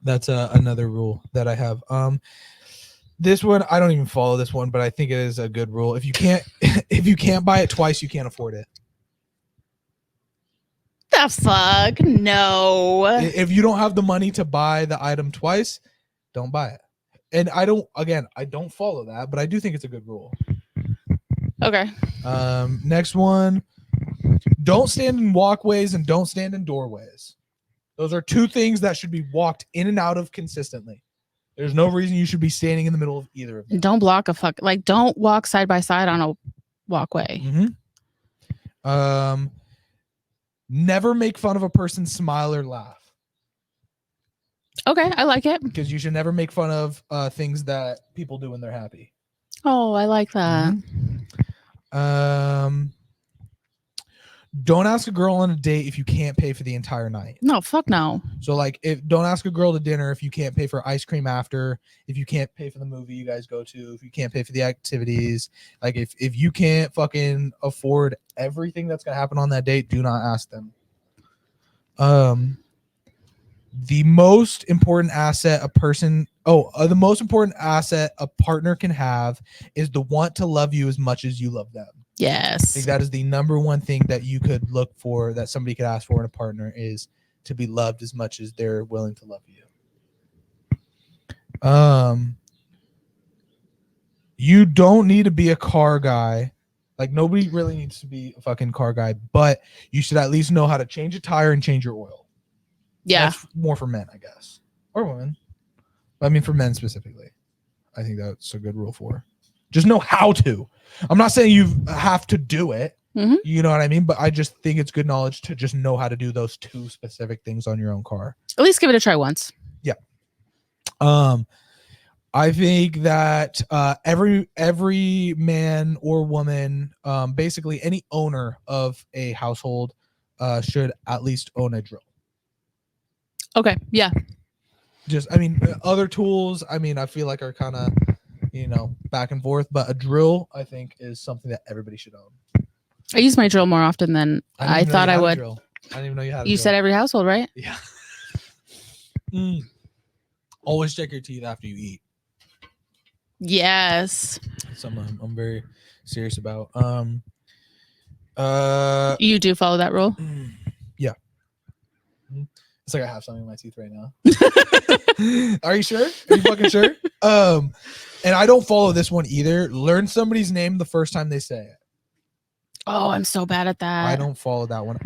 That's another rule that I have. This one I don't even follow this one, but I think it is a good rule. If you can't buy it twice, you can't afford it. The fuck? No. If you don't have the money to buy the item twice, don't buy it. And I don't follow that, but I do think it's a good rule. Okay. Next one. Don't stand in walkways and don't stand in doorways. Those are two things that should be walked in and out of consistently. There's no reason you should be standing in the middle of either of them. Don't block don't walk side by side on a walkway. Mm-hmm. Never make fun of a person's smile or laugh. Okay, I like it. Because you should never make fun of things that people do when they're happy. Oh, I like that. Mm-hmm. Don't ask a girl on a date if you can't pay for the entire night. No, fuck no. So like, don't ask a girl to dinner if you can't pay for ice cream after, if you can't pay for the movie you guys go to, if you can't pay for the activities, like if you can't fucking afford everything that's gonna happen on that date, do not ask them. The most important asset the most important asset a partner can have is the want to love you as much as you love them. Yes. I think that is the number one thing that you could look for, that somebody could ask for in a partner, is to be loved as much as they're willing to love you. You don't need to be a car guy. Like, nobody really needs to be a fucking car guy, but you should at least know how to change a tire and change your oil. Yeah. That's more for men, I guess. Or women. But I mean, for men specifically. I think that's a good rule for. Just know how to. I'm not saying you have to do it. Mm-hmm. You know what I mean? But I just think it's good knowledge to just know how to do those two specific things on your own car. At least give it a try once. Yeah. I think that every man or woman, basically any owner of a household, should at least own a drill. Okay. Yeah. Other tools, I feel like are kind of, back and forth, but a drill, I think, is something that everybody should own. I use my drill more often than I thought I would. I didn't even know you had a drill. You said every household, right? Yeah. Always check your teeth after you eat. Yes. Something I'm very serious about. You do follow that rule? Yeah. It's like I have something in my teeth right now. Are you sure? Are you fucking sure? And I don't follow this one either. Learn somebody's name the first time they say it. Oh, I'm so bad at that. I don't follow that one.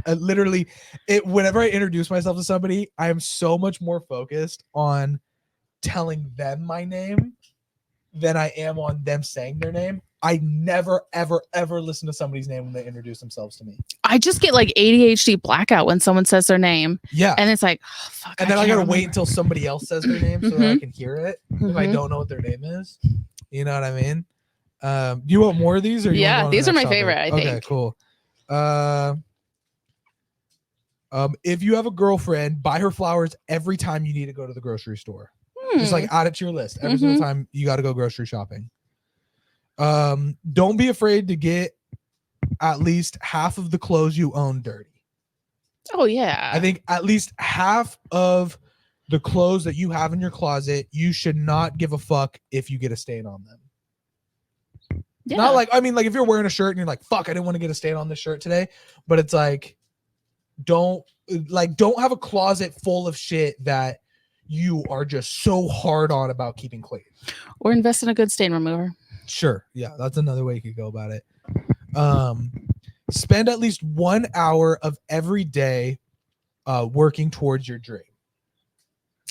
Whenever I introduce myself to somebody, I am so much more focused on telling them my name than I am on them saying their name. I never, ever, ever listen to somebody's name when they introduce themselves to me. I just get like ADHD blackout when someone says their name. Yeah. And it's like, oh, fuck. And then I gotta wait until somebody else says their name so that I can hear it if I don't know what their name is. You know what I mean? Do you want more of these? Or these are my favorite, I think. Okay, cool. If you have a girlfriend, buy her flowers every time you need to go to the grocery store. Just like add it to your list every single time you got to go grocery shopping. Don't be afraid to get at least half of the clothes you own dirty. Oh yeah. I think at least half of the clothes that you have in your closet, you should not give a fuck if you get a stain on them. Yeah. Not like, if you're wearing a shirt and you're like, fuck, I didn't want to get a stain on this shirt today. But it's like, don't have a closet full of shit that you are just so hard on about keeping clean. Or invest in a good stain remover. Sure. Yeah, that's another way you could go about it. Spend at least 1 hour of every day working towards your dream.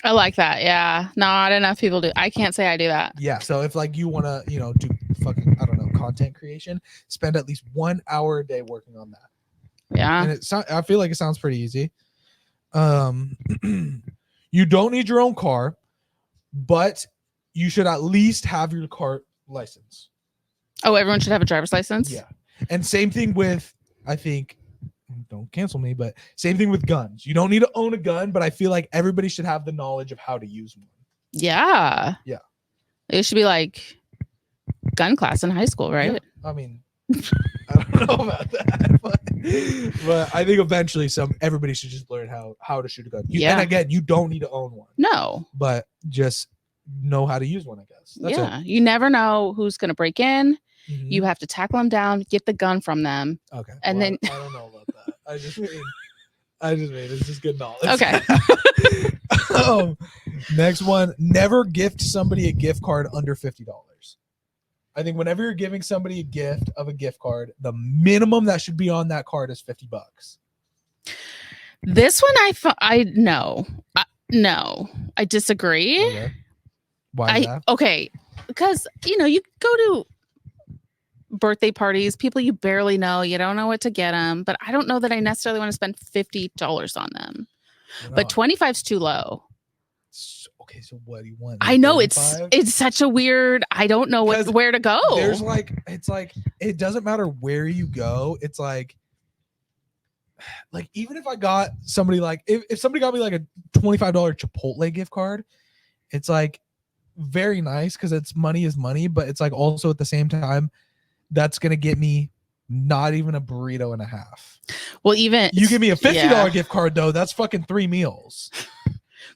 I like that. Yeah. Not enough people do. I can't say I do that. Yeah. So if you want to, do fucking, content creation, spend at least 1 hour a day working on that. Yeah. And I feel like it sounds pretty easy. You don't need your own car, but you should at least have your car license. Oh, everyone should have a driver's license? Yeah. And same thing with, I think, don't cancel me, but same thing with guns. You don't need to own a gun, but I feel like everybody should have the knowledge of how to use one. Yeah. Yeah. It should be like gun class in high school, right? Yeah. I mean, I don't know about that, but I think eventually everybody should just learn how to shoot a gun. And again, you don't need to own one. No. But just know how to use one, I guess. That's it. You never know who's going to break in. Mm-hmm. You have to tackle them down, get the gun from them. Okay. And then I don't know about that. I just mean it's just good knowledge. Okay. Next one, never gift somebody a gift card under $50. I think whenever you're giving somebody a gift of a gift card, the minimum that should be on that card is $50. This one I disagree. Okay. Why is that? Okay, because you go to birthday parties, people you barely know, you don't know what to get them, but I don't know that I necessarily want to spend $50 on them. But 25's too low. Okay, so what do you want? I know 35? it's such a weird. I don't know where to go. There's it doesn't matter where you go. It's like even if I got somebody if somebody got me like a $25 Chipotle gift card, it's like very nice because it's money is money, but it's like also at the same time that's gonna get me not even a burrito and a half. Well, even you give me a $50 gift card though, that's fucking 3 meals.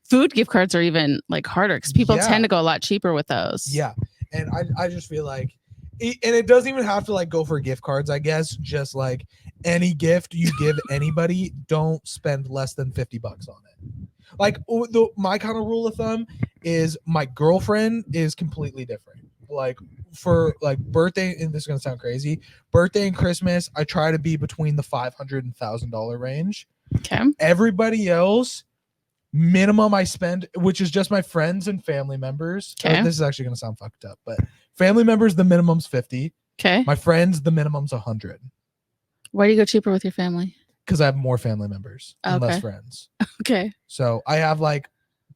Food gift cards are even like harder because people tend to go a lot cheaper with those. Yeah. And I just feel like, and it doesn't even have to go for gift cards, I guess. Just like any gift you give anybody, don't spend less than $50 on it. My kind of rule of thumb is my girlfriend is completely different. For birthday, and this is going to sound crazy, birthday and Christmas, I try to be between the $500 and $1,000 range. Okay. Everybody else, minimum I spend, which is just my friends and family members. Okay. This is actually going to sound fucked up, but family members, the minimum's 50. Okay. My friends, the minimum's 100. Why do you go cheaper with your family? Because I have more family members and less friends. Okay. So I have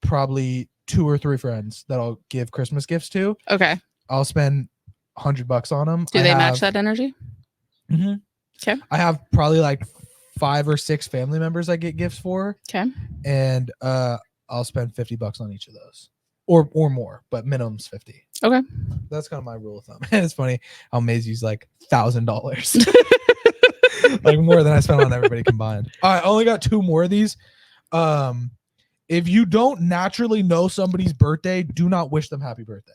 probably 2 or 3 friends that I'll give Christmas gifts to. Okay. I'll spend $100 on them. Do they match that energy? Mm-hmm. Okay. I have probably 5 or 6 family members I get gifts for. Okay. And I'll spend $50 on each of those. Or more, but minimum's 50. Okay. That's kind of my rule of thumb. And it's funny how Maisie's $1,000. More than I spent on everybody combined. All right, I only got 2 more of these. If you don't naturally know somebody's birthday, do not wish them happy birthday.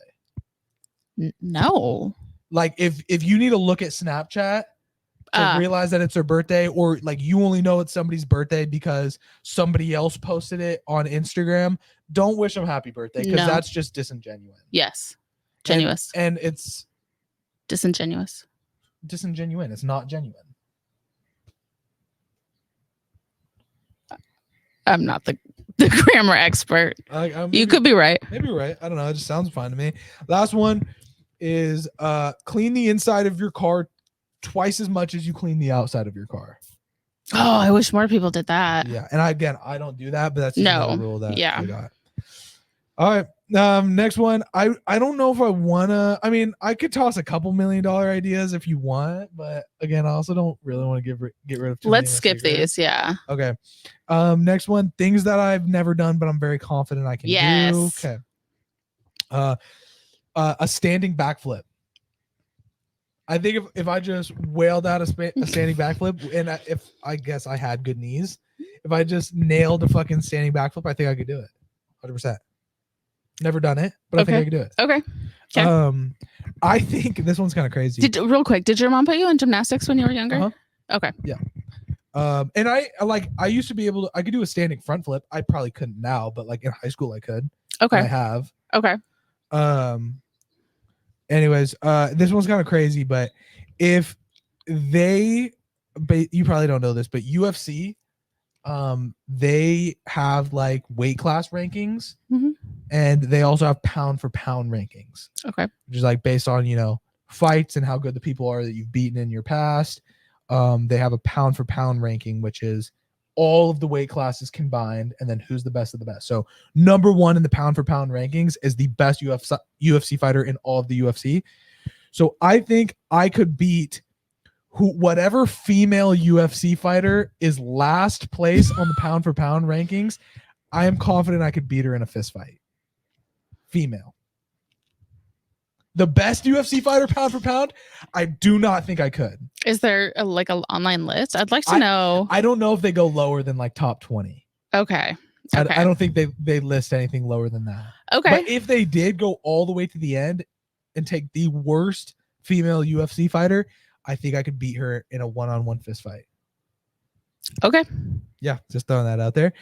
No. If you need to look at Snapchat to realize that it's their birthday, or you only know it's somebody's birthday because somebody else posted it on Instagram, don't wish them happy birthday because that's just disingenuous. Yes. Genuous. And it's disingenuous. Disingenuine. It's not genuine. I'm not the grammar expert. You could be right. Maybe you're right. I don't know. It just sounds fine to me. Last one is clean the inside of your car twice as much as you clean the outside of your car. Oh, I wish more people did that. Yeah. And I don't do that, but that's just a rule that I got. All right. Next one. I don't know if I wanna. I mean, I could toss a couple $1 million ideas if you want, but again, I also don't really want to get rid of. Let's skip these. Yeah. Okay. Next one. Things that I've never done, but I'm very confident I can do. Okay. A standing backflip. I think if I just wailed out a standing backflip, and if I guess I had good knees, if I just nailed a fucking standing backflip, I think I could do it. 100%. Never done it, but I think I could do it. Okay. I think this one's kind of crazy. Real quick, did your mom put you in gymnastics when you were younger? Uh-huh. Okay. Yeah. And I used to be able to. I could do a standing front flip. I probably couldn't now, but in high school I could. Okay. I have. Okay. Anyways, this one's kind of crazy, but if you probably don't know this, but UFC, they have weight class rankings, and they also have pound for pound rankings. Okay. Which is based on, fights and how good the people are that you've beaten in your past. They have a pound for pound ranking, which is all of the weight classes combined, and then who's the best of the best. So number 1 in the pound for pound rankings is the best UFC fighter in all of the UFC. So I think I could beat whatever female UFC fighter is last place on the pound for pound rankings. I am confident I could beat her in a fist fight. Female. The best UFC fighter pound for pound, I do not think I could. Is there like an online list? I'd like to know. I don't know if they go lower than like top 20. Okay. I don't think they list anything lower than that. Okay. But if they did go all the way to the end and take the worst female UFC fighter, I think I could beat her in a one-on-one fist fight. Okay. Yeah, just throwing that out there.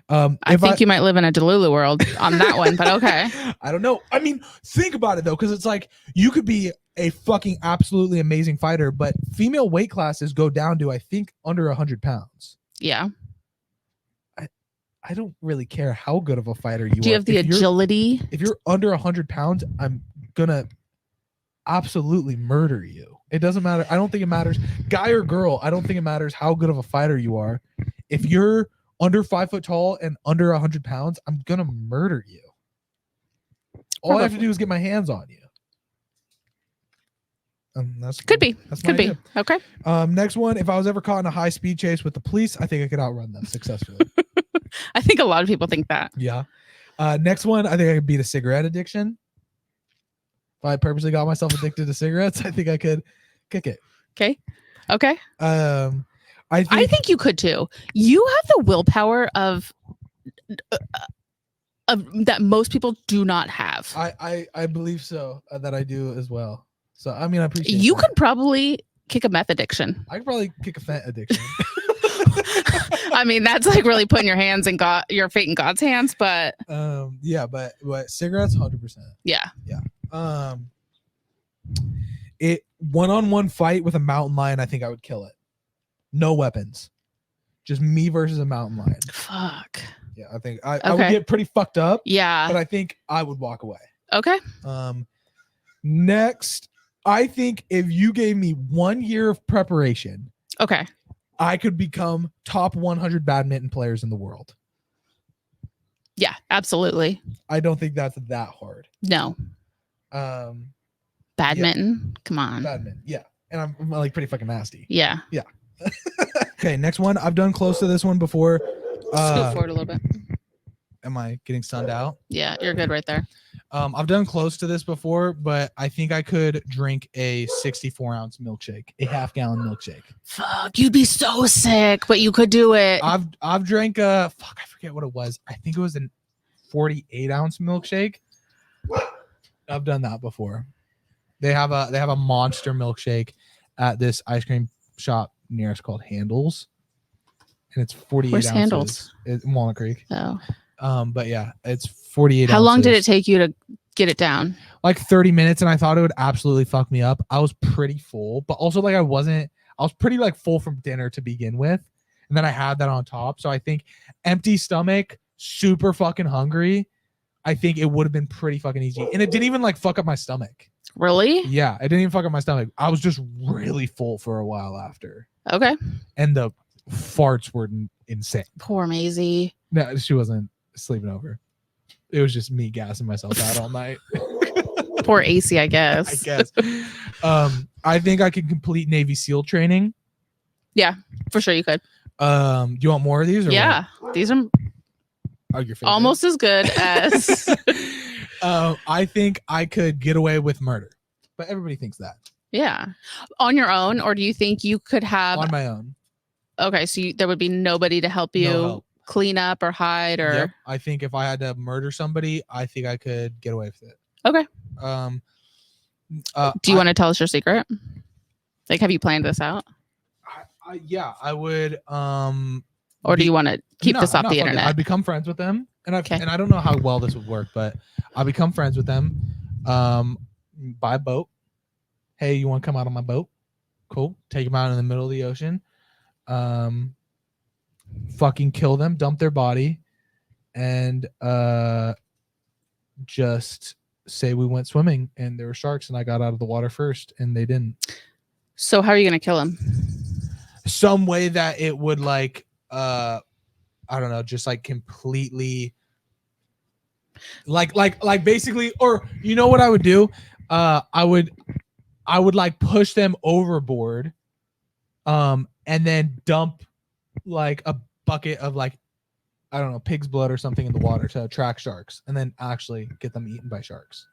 I think you might live in a Delulu world on that one, but okay. I don't know. I mean, think about it though, because it's like you could be a fucking absolutely amazing fighter, but female weight classes go down to I think under 100 pounds. Yeah. I don't really care how good of a fighter you are. Do you have the agility? If you're under 100 pounds, I'm gonna absolutely murder you. It doesn't matter. I don't think it matters, guy or girl. I don't think it matters how good of a fighter you are. If you're under 5 foot tall and under 100 pounds, I'm gonna murder you. All I have to do is get my hands on you. Could be. Okay. Next one. If I was ever caught in a high speed chase with the police, I think I could outrun them successfully. I think a lot of people think that. Yeah. Next one. I think I could beat a cigarette addiction. If I purposely got myself addicted to cigarettes, I think I could kick it. Okay. Okay. I think you could too. You have the willpower of that most people do not have. I believe so, that I do as well. So I mean, I appreciate. You could probably kick a meth addiction. I could probably kick a fent addiction. I mean, that's like really putting your fate in God's hands, but yeah, but cigarettes, 100%. Yeah. It one-on-one fight with a mountain lion, I think I would kill it. No weapons, just me versus a mountain lion. Fuck. Yeah, I think I would get pretty fucked up. Yeah, but I think I would walk away. Okay. Next, I think if you gave me 1 year of preparation, okay, I could become top 100 badminton players in the world. Yeah, absolutely. I don't think that's that hard. No. Badminton? Yeah. Come on. Badminton, yeah. And I'm like pretty fucking nasty. Yeah. Yeah. Okay, next one. I've done close to this one before. Scoot forward a little bit. Am I getting sunned out? Yeah, you're good right there. I've done close to this before, but I think I could drink a 64-ounce milkshake, a half-gallon milkshake. Fuck, you'd be so sick, but you could do it. I've drank I forget what it was. I think it was a 48-ounce milkshake. I've done that before. They have a monster milkshake at this ice cream shop near us called Handles, and it's 48 Where's ounces. Handles? It's in Walnut Creek. Oh. But yeah, it's 48 How ounces. long did it take you to get it down? Like 30 minutes, and I thought it would absolutely fuck me up. I was pretty full, but also like I was pretty like full from dinner to begin with, and then I had that on top. So I think empty stomach, super fucking hungry, I think it would have been pretty fucking easy. And it didn't even like fuck up my stomach. Really? Yeah, it didn't even fuck up my stomach. I was just really full for a while after. Okay. And the farts were insane. Poor Maisie. No, she wasn't sleeping over. It was just me gassing myself out all night. Poor AC, I guess. I think I could complete Navy SEAL training. Yeah, for sure you could. Do you want more of these? Or yeah, what? These are your favorite. Almost as good as. I think I could get away with murder, but everybody thinks that. Yeah, on your own, or do you think you could have on my own? Okay, so there would be nobody to help you clean up or hide, or. Yep. I think if I had to murder somebody, I think I could get away with it. Okay. Do you want to tell us your secret? Like, have you planned this out? Yeah, I would. Or do you want to keep this off the internet? I'd become friends with them, and I don't know how well this would work, but I'll become friends with them. Buy a boat. Hey, you want to come out on my boat? Cool. Take them out in the middle of the ocean. Fucking kill them, dump their body, and just say we went swimming and there were sharks and I got out of the water first and they didn't. So how are you gonna kill them? Some way that it would like I don't know, just like completely like basically, or you know what I would do? I would I would like push them overboard, and then dump like a bucket of like, I don't know, pig's blood or something in the water to attract sharks, and then actually get them eaten by sharks.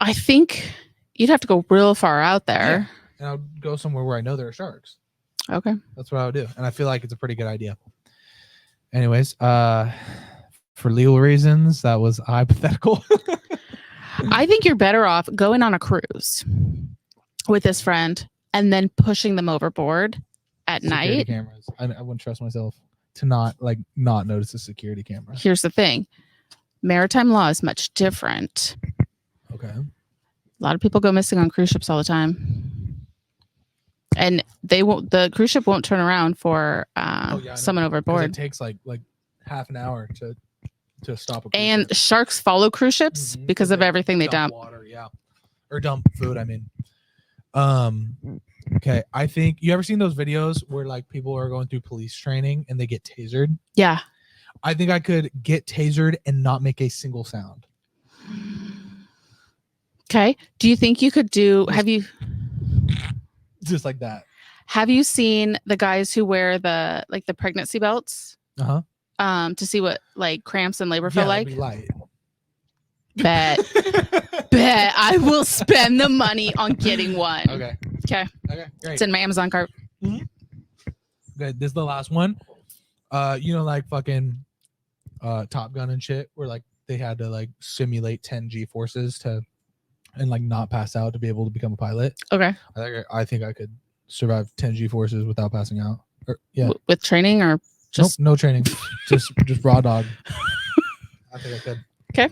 I think you'd have to go real far out there. Yeah. And I'll go somewhere where I know there are sharks. Okay. That's what I would do. And I feel like it's a pretty good idea. Anyways, for legal reasons, that was hypothetical. I think you're better off going on a cruise with this friend and then pushing them overboard at Security night. Cameras. I wouldn't trust myself to not notice a security camera. Here's the thing. Maritime law is much different. Okay. A lot of people go missing on cruise ships all the time. And the cruise ship won't turn around for someone overboard. It takes like half an hour to stop a cruise and ship. Sharks follow cruise ships because of everything they dump. Water, yeah. Or dump food, I mean. Okay, I think you ever seen those videos where like people are going through police training and they get tasered? Yeah. I think I could get tasered and not make a single sound. Okay. Do you think you could have you just like that? Have you seen the guys who wear the pregnancy belts? To see what like cramps and labor feel like? Be light. Bet I will spend the money on getting one. Okay, great. It's in my Amazon cart. Mm-hmm. Okay, this is the last one. Like fucking Top Gun and shit, where like they had to like simulate 10 G forces and like not pass out to be able to become a pilot. Okay. I think I could survive 10 G forces without passing out. With training or just no training, just raw dog. I think I could. Okay.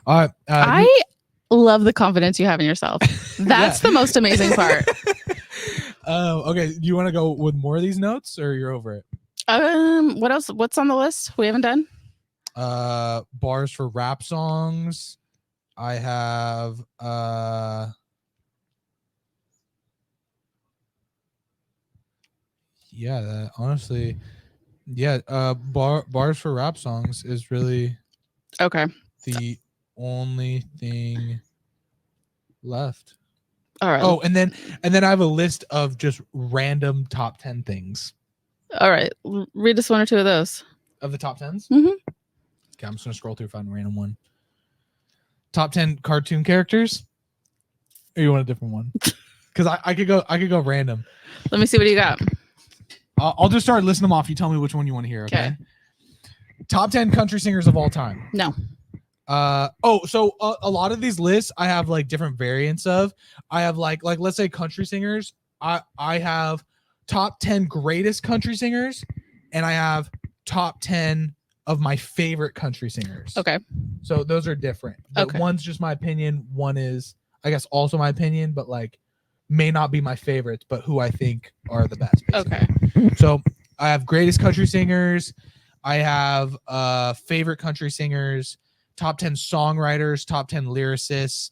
All right. I love the confidence you have in yourself. That's the most amazing part. Okay. Do you want to go with more of these notes, or you're over it? What else? What's on the list we haven't done? Bars for rap songs. I have that honestly, bars for rap songs is really okay. The only thing left. All right. Oh, and then I have a list of just random top 10 things. All right. Read us one or two of those. Of the top 10s? Mm-hmm. Okay, I'm just gonna scroll through and find a random one. Top 10 cartoon characters? Or you want a different one? Because I could go random. Let me see what you got. I'll just start listing them off. You tell me which one you want to hear, okay? Top 10 country singers of all time. No. So a lot of these lists I have like different variants of. I have like let's say country singers. I have top 10 greatest country singers, and I have top 10 of my favorite country singers. Okay. So those are different. Okay. One's just my opinion. One is, I guess, also my opinion, but like may not be my favorites, but who I think are the best. Basically. Okay. So I have greatest country singers. I have favorite country singers, top 10 songwriters, top 10 lyricists,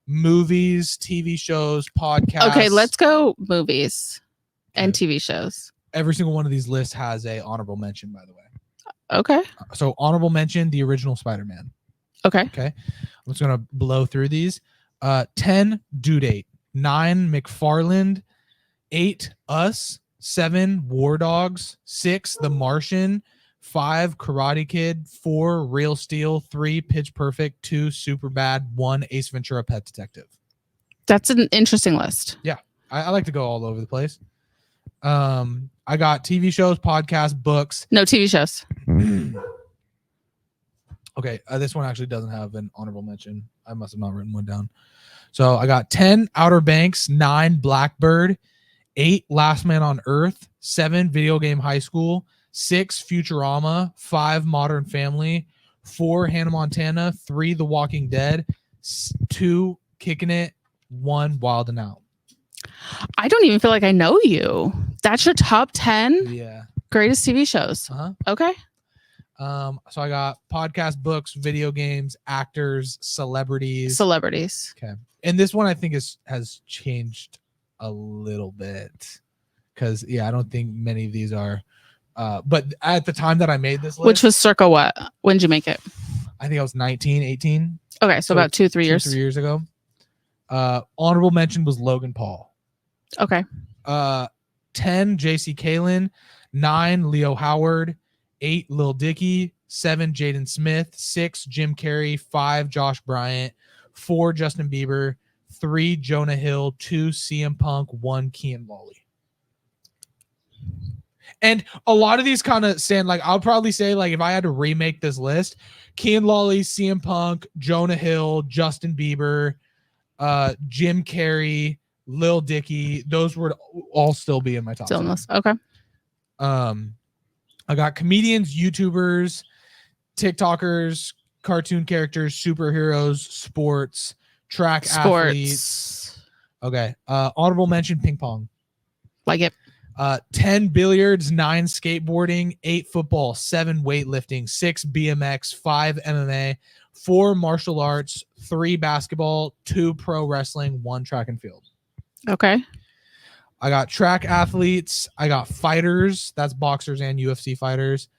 movies, TV shows, podcasts. Okay, let's go movies and TV shows. Every single one of these lists has a honorable mention, by the way. Okay. So honorable mention, the original Spider-Man. Okay. I'm just going to blow through these. 10, Due Date. 9, McFarland. 8, Us. 7, War Dogs. 6, The Martian. 5, Karate Kid. 4, Real Steel. 3, Pitch Perfect. 2, Superbad. 1, Ace Ventura: Pet Detective. That's an interesting list. Yeah, I like to go all over the place. I got TV shows, podcasts, books. No TV shows. Okay, this one actually doesn't have an honorable mention. I must have not written one down. So I got 10, Outer Banks. 9, Blackbird. 8, Last Man on Earth. 7, Video Game High School. 6, Futurama. 5, Modern Family. 4, Hannah Montana. 3, The Walking Dead. 2, Kicking It. 1, Wild and Out. I don't even feel like I know you. That's your top 10 greatest TV shows. Okay. So I got podcast, books, video games, actors, celebrities. Okay. And this one I think has changed a little bit. Because I don't think many of these are but at the time that I made this list, which was circa what? When did you make it? I think I was 19, 18. Okay, so about 2-3 years. 3 years ago. Honorable mention was Logan Paul. Okay. 10, JC Kalen. 9, Leo Howard. 8, Lil Dicky. 7, Jaden Smith. 6, Jim Carrey. 5, Josh Bryant. 4, Justin Bieber. 3, Jonah Hill. 2, CM Punk. 1, Kean Lawley. And a lot of these kind of stand, like, I'll probably say, like, if I had to remake this list, Kean Lawley, CM Punk, Jonah Hill, Justin Bieber, Jim Carrey, Lil Dicky, those would all still be in my top 10. Okay. I got comedians, YouTubers, TikTokers, cartoon characters, superheroes, sports, athletes. Okay. Honorable mention, ping pong. Like it. 10 billiards, 9 skateboarding, 8 football, 7 weightlifting, 6 BMX, 5 MMA, 4 martial arts, 3 basketball, 2 pro wrestling, 1 track and field. Okay. I got track athletes. I got fighters. That's boxers and UFC fighters.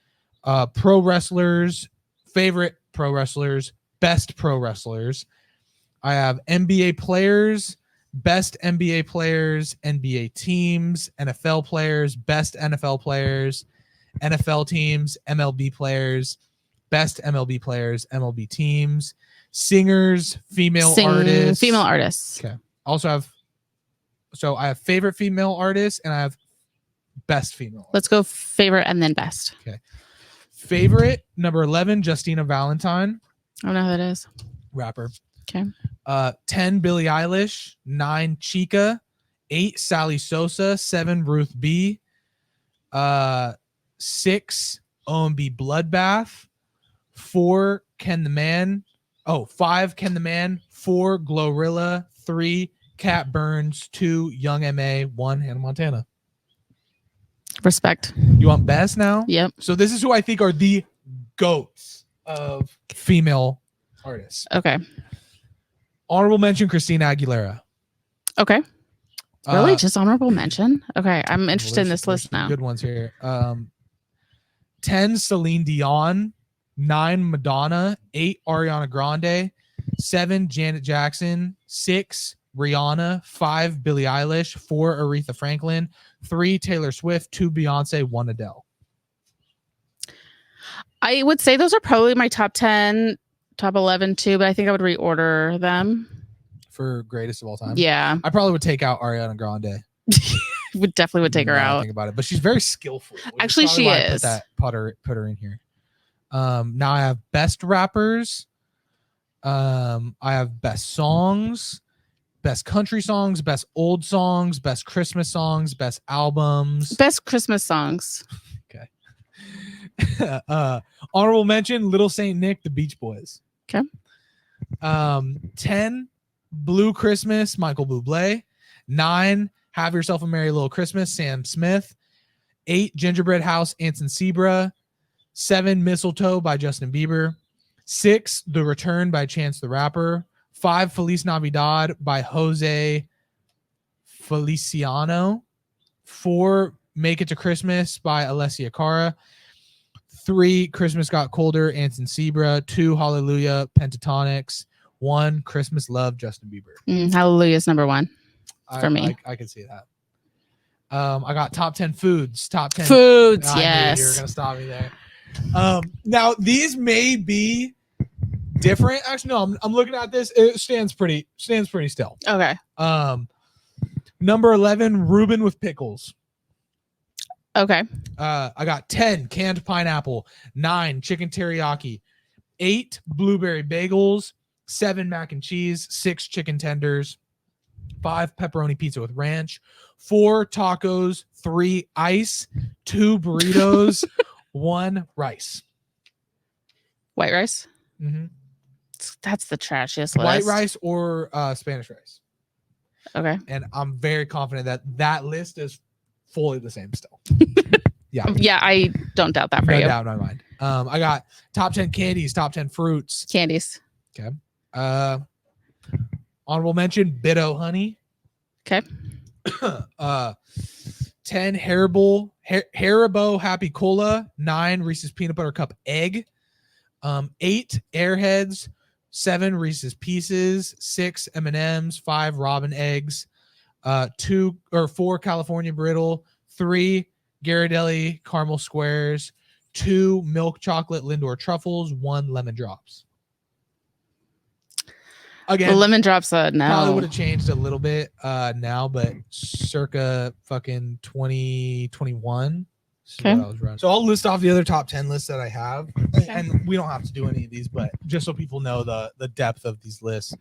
Pro wrestlers, favorite pro wrestlers, best pro wrestlers. I have NBA players, best NBA players, NBA teams, NFL players, best NFL players, NFL teams, MLB players, best MLB players, MLB teams, singers, female artists. Female artists. Okay. Also have, so I have favorite female artists and I have best female artists. Let's go favorite and then best. Okay. Favorite, number 11, Justina Valentine. I don't know who that is. Rapper. Okay. 10, Billie Eilish. 9, Chica. 8, Sally Sosa. 7, Ruth B. 6, OMB Bloodbath. 4, Ken the Man. 5, Ken the Man. 4, Glorilla. 3, Cat Burns. 2, Young M.A. 1, Hannah Montana. Respect. You want best now? Yep. So this is who I think are the GOATs of female artists. Okay. Honorable mention, Christina Aguilera. Okay. Really? Just honorable mention? Okay. I'm interested in this list now. Good ones here. 10, Celine Dion. 9, Madonna. 8, Ariana Grande. 7, Janet Jackson. 6, Rihanna. 5, Billie Eilish. 4, Aretha Franklin. 3, Taylor Swift. 2, Beyonce. 1, Adele. I would say those are probably my top 10, top 11 too, but I think I would reorder them. For greatest of all time? Yeah. I probably would take out Ariana Grande. Definitely would take her out. Think about it, but she's very skillful. Actually, she is. Put her in here. Now I have best rappers. I have best songs, best country songs, best old songs, best Christmas songs, best albums. Best Christmas songs. Okay. Honorable mention, Little Saint Nick, the Beach Boys. Okay. 10, Blue Christmas, Michael Bublé. 9, Have Yourself a Merry Little Christmas, Sam Smith. 8, Gingerbread House, Anson Seabra. 7, Mistletoe by Justin Bieber. 6, The Return by Chance the Rapper. 5, Feliz Navidad by Jose Feliciano. 4, Make It to Christmas by Alessia Cara. 3, Christmas Got Colder, Anson Seabra. 2, Hallelujah, Pentatonics. 1, Christmas Love, Justin Bieber. Hallelujah is number 1 for me. I can see that. I got top 10 foods. Top 10 foods. I yes. knew you were gonna stop me there. Now these may be different. Actually, no. I'm looking at this. It stands pretty still. Okay. Number 11, Reuben with pickles. Okay. I got 10, canned pineapple. 9, chicken teriyaki. 8, blueberry bagels. 7, mac and cheese. 6, chicken tenders. 5, pepperoni pizza with ranch. 4, tacos. 3, ice. 2, burritos. 1, rice. White rice? Mm-hmm. That's the trashiest list. White rice or Spanish rice. Okay. And I'm very confident that list is fully the same still. Yeah. Yeah, I don't doubt that for you. No doubt in my mind. I got top 10 candies, top 10 fruits. Candies. Okay. Honorable mention, Bitto honey. Okay. 10, Haribo Happy Cola. 9, Reese's Peanut Butter Cup Egg. 8, Airheads. 7 Reese's Pieces, 6 M&Ms, 5 Robin eggs, 4 California Brittle, 3 Ghirardelli caramel squares, 2 milk chocolate Lindor truffles, 1 lemon drops. Again, The lemon drops, probably no. would have changed a little bit now, but circa fucking 2021. Okay. What I was running. So I'll list off the other top 10 lists that I have, and we don't have to do any of these, but just so people know the depth of these lists.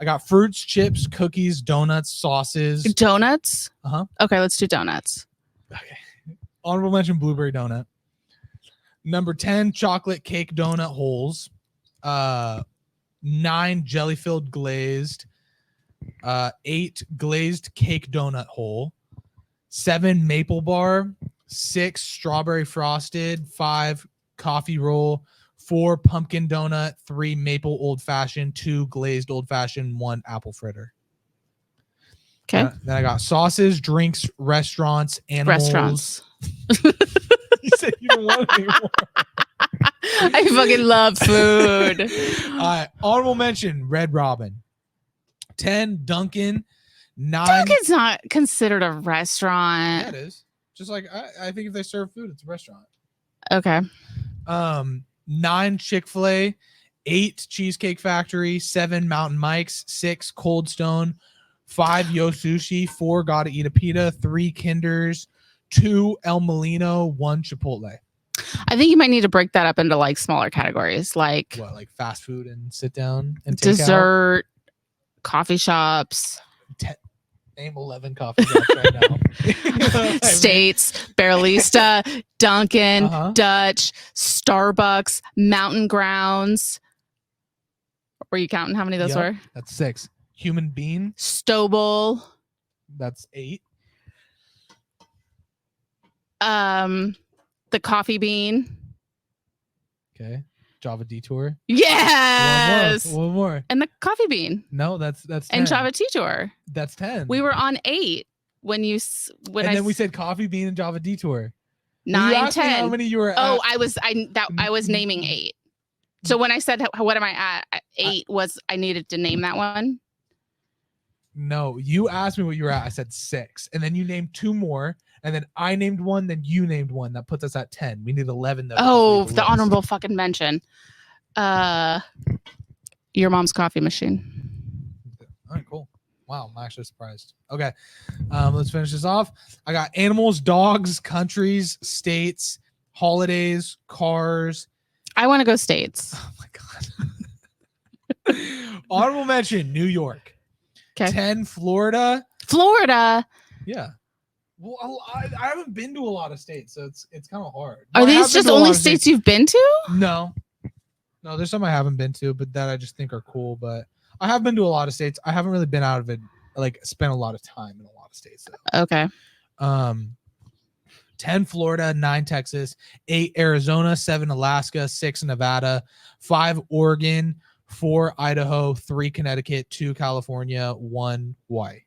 I got fruits, chips, cookies, donuts, sauces. Donuts? Uh-huh. Okay, let's do donuts. Okay. Honorable mention, blueberry donut. Number 10, chocolate cake donut holes. 9, jelly-filled glazed. 8, glazed cake donut hole. 7, maple bar. 6, strawberry frosted. 5, coffee roll. 4, pumpkin donut. 3, maple old fashioned. 2, glazed old fashioned. 1, apple fritter. Okay. Then I got sauces, drinks, restaurants, animals. Restaurants. You said you don't want any more. I fucking love food. Honorable mention, Red Robin. 10, Dunkin'. 9. Dunkin's not considered a restaurant. Yeah, it is. Just like I think if they serve food, it's a restaurant. Okay. 9, Chick-fil-A. 8, Cheesecake Factory. 7, Mountain Mike's. 6, Cold Stone. 5, Yo Sushi. 4, Gotta Eat a Pita. 3, Kinder's. 2, El Molino. 1, Chipotle. I think you might need to break that up into like smaller categories, like What, like fast food and sit down and dessert, coffee shops, name 11 coffee shops right now. States, Barista, Dunkin', Dutch, Starbucks, Mountain Grounds. Were you counting how many those were? That's 6. Human Bean. Stovall. That's 8. The Coffee Bean. Okay. Java Detour. Yes. One more. And the Coffee Bean. No, that's 10. And Java Detour. That's 10. We were on 8 when then we said Coffee Bean and Java Detour. 9, 10. How many you were? Oh, I was naming 8. So when I said what am I at? 8 was I needed to name that one. No, you asked me what you were at. I said 6, and then you named 2 more, and then I named 1. Then you named 1. That puts us at 10. We need 11 though. Oh, the honorable fucking mention. Your mom's coffee machine. All right, cool. Wow, I'm actually surprised. Okay, let's finish this off. I got animals, dogs, countries, states, holidays, cars. I want to go states. Oh my god. Honorable mention, New York. Okay. 10, Florida. Yeah. Well, I haven't been to a lot of states, so it's kind of hard. Are these just only states you've been to? No, there's some I haven't been to, but that I just think are cool. But I have been to a lot of states. I haven't really been out of it, like spent a lot of time in a lot of states. So. Okay. 10, Florida. 9, Texas. 8, Arizona. 7, Alaska. 6, Nevada. 5, Oregon. 4, Idaho. 3, Connecticut. 2, California. 1, Hawaii.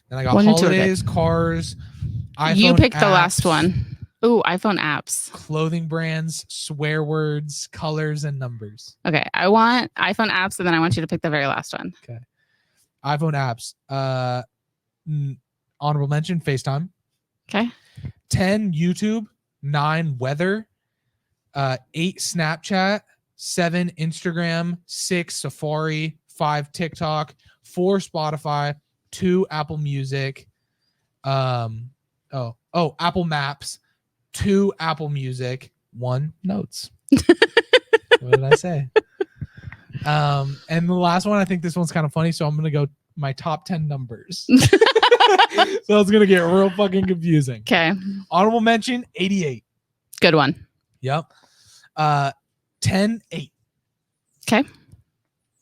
Then I got holidays, cars, iPhone. You picked apps, the last one. Ooh, iPhone apps. Clothing brands, swear words, colors, and numbers. Okay, I want iPhone apps, and then I want you to pick the very last one. Okay. iPhone apps. Honorable mention, FaceTime. Okay. 10, YouTube. 9, weather. 8, Snapchat. 7, Instagram. 6, Safari. 5, TikTok. 4, Spotify. 2, Apple Music. Apple Maps. 2, Apple Music. 1, Notes. What did I say? And the last one, I think this one's kind of funny, so I'm gonna go my top 10 numbers. So it's gonna get real fucking confusing. Okay. Honorable mention, 88. Good one. Yep. 10, 8. Okay.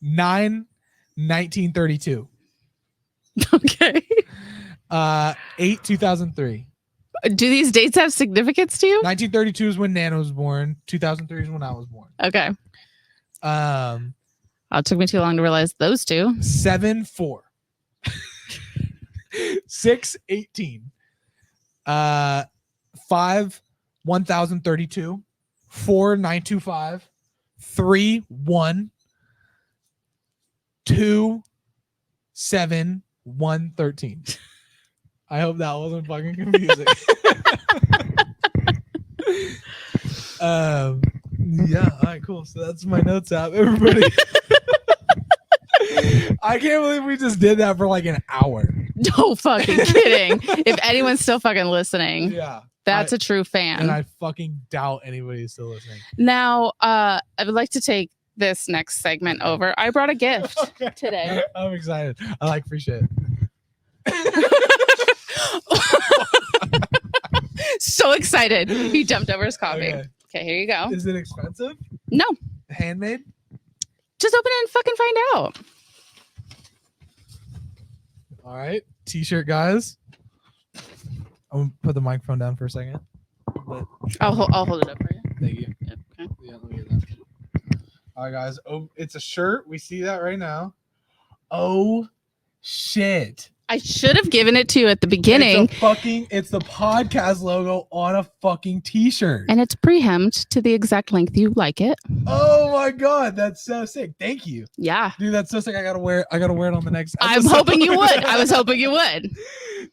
9, 1932. Okay. 8, 2003. Do these dates have significance to you? 1932 is when Nana was born. 2003 is when I was born. Okay. It took me too long to realize those two. 7, 4. 6, 18. 5, 1032. 4, 925. 3127113. I hope that wasn't fucking confusing. Yeah, all right, cool. So that's my notes app, everybody. I can't believe we just did that for like an hour. No fucking kidding. If anyone's still fucking listening, Yeah, that's a true fan. and I fucking doubt anybody is still listening. Now, I would like to take this next segment over. I brought a gift today. I'm excited. I appreciate it. So excited. He jumped over his coffee. Okay, here you go. Is it expensive? No. Handmade? Just open it and fucking find out. All right. T-shirt, guys. I'm going to put the microphone down for a second. But I'll hold it up for you. Thank you. Yep, okay. Yeah, let me get that. All right, guys. Oh, it's a shirt. We see that right now. Oh, shit. I should have given it to you at the beginning. It's the podcast logo on a fucking t-shirt. And it's pre-hemmed to the exact length you like it. Oh my god, that's so sick. Thank you. Yeah. Dude, that's so sick. I gotta wear it on the next episode. I'm hoping you would. I was hoping you would.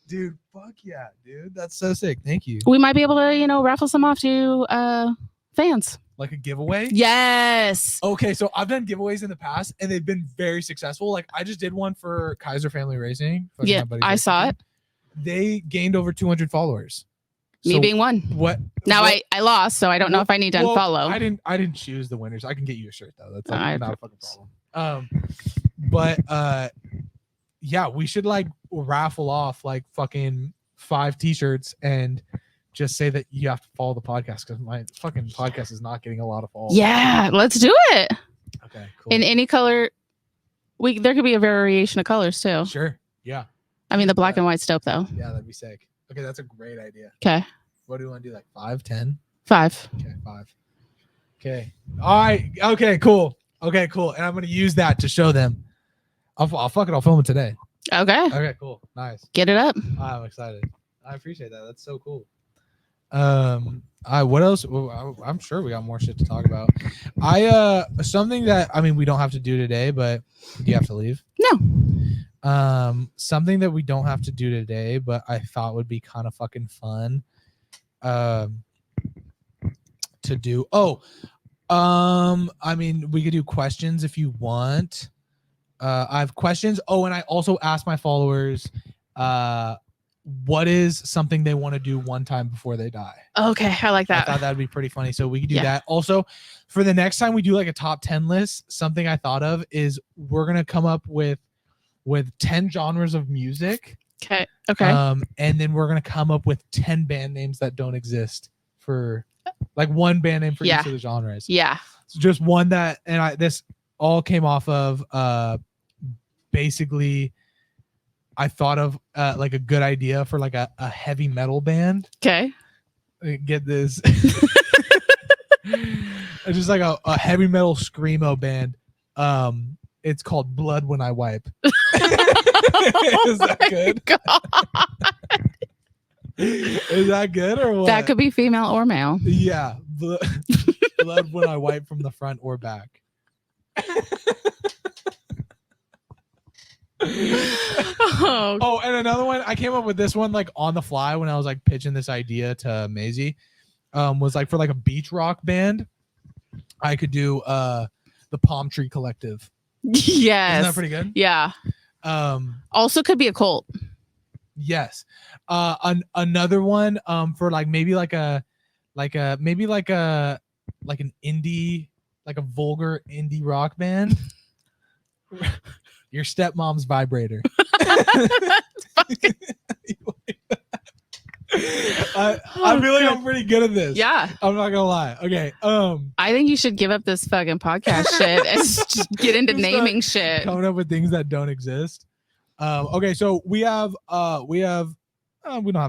Dude, fuck yeah, dude. That's so sick. Thank you. We might be able to, raffle some off to fans. Like a giveaway? Yes. Okay, so I've done giveaways in the past and they've been very successful. Like I just did one for Kaiser Family Racing. Yeah, I saw it. They gained over 200 followers. Me being one. What? Now I lost, so I don't know if I need to unfollow. I didn't choose the winners. I can get you a shirt though. That's not a fucking problem. Yeah, we should raffle off fucking 5 t-shirts and just say that you have to follow the podcast because my fucking podcast is not getting a lot of follows. Yeah, let's do it. Okay, cool. In any color, there could be a variation of colors too. Sure. Yeah. I mean, the black and white's dope though. Yeah, that'd be sick. Okay, that's a great idea. Okay. What do you want to do? 5, 10? 5. Okay, 5. Okay. All right. Okay, cool. Okay, cool. And I'm gonna use that to show them. I'll film it today. Okay. Okay, cool. Nice. Get it up. I'm excited. I appreciate that. That's so cool. What else? Well, I'm sure we got more shit to talk about. Something that we don't have to do today, but do you have to leave? No. Something that we don't have to do today, but I thought would be kind of fucking fun. To do. We could do questions if you want. I have questions. Oh, and I also asked my followers, what is something they want to do one time before they die? Okay, I like that. I thought that'd be pretty funny. So we could do that. Also, for the next time we do a top 10 list, something I thought of is we're gonna come up with 10 genres of music. Okay. And then we're gonna come up with 10 band names that don't exist for one band name for each of the genres. Yeah. So just one that, and this all came off of basically I thought of a good idea for a heavy metal band. Okay. Get this. It's just a heavy metal screamo band. It's called Blood When I Wipe. Is that good? God. Is that good or what? That could be female or male. Yeah. Blood When I Wipe from the front or back. And another one, I came up with this one on the fly when I was pitching this idea to Maisie. Was for a beach rock band. I could do the Palm Tree Collective. Yes. Isn't that pretty good? Yeah. Also could be a cult. Yes. Another one for maybe an indie, a vulgar indie rock band. Your stepmom's vibrator. I feel like I'm pretty good at this. Yeah. I'm not gonna lie. Okay. I think you should give up this fucking podcast shit and just get into naming shit. Coming up with things that don't exist. Okay, so we don't have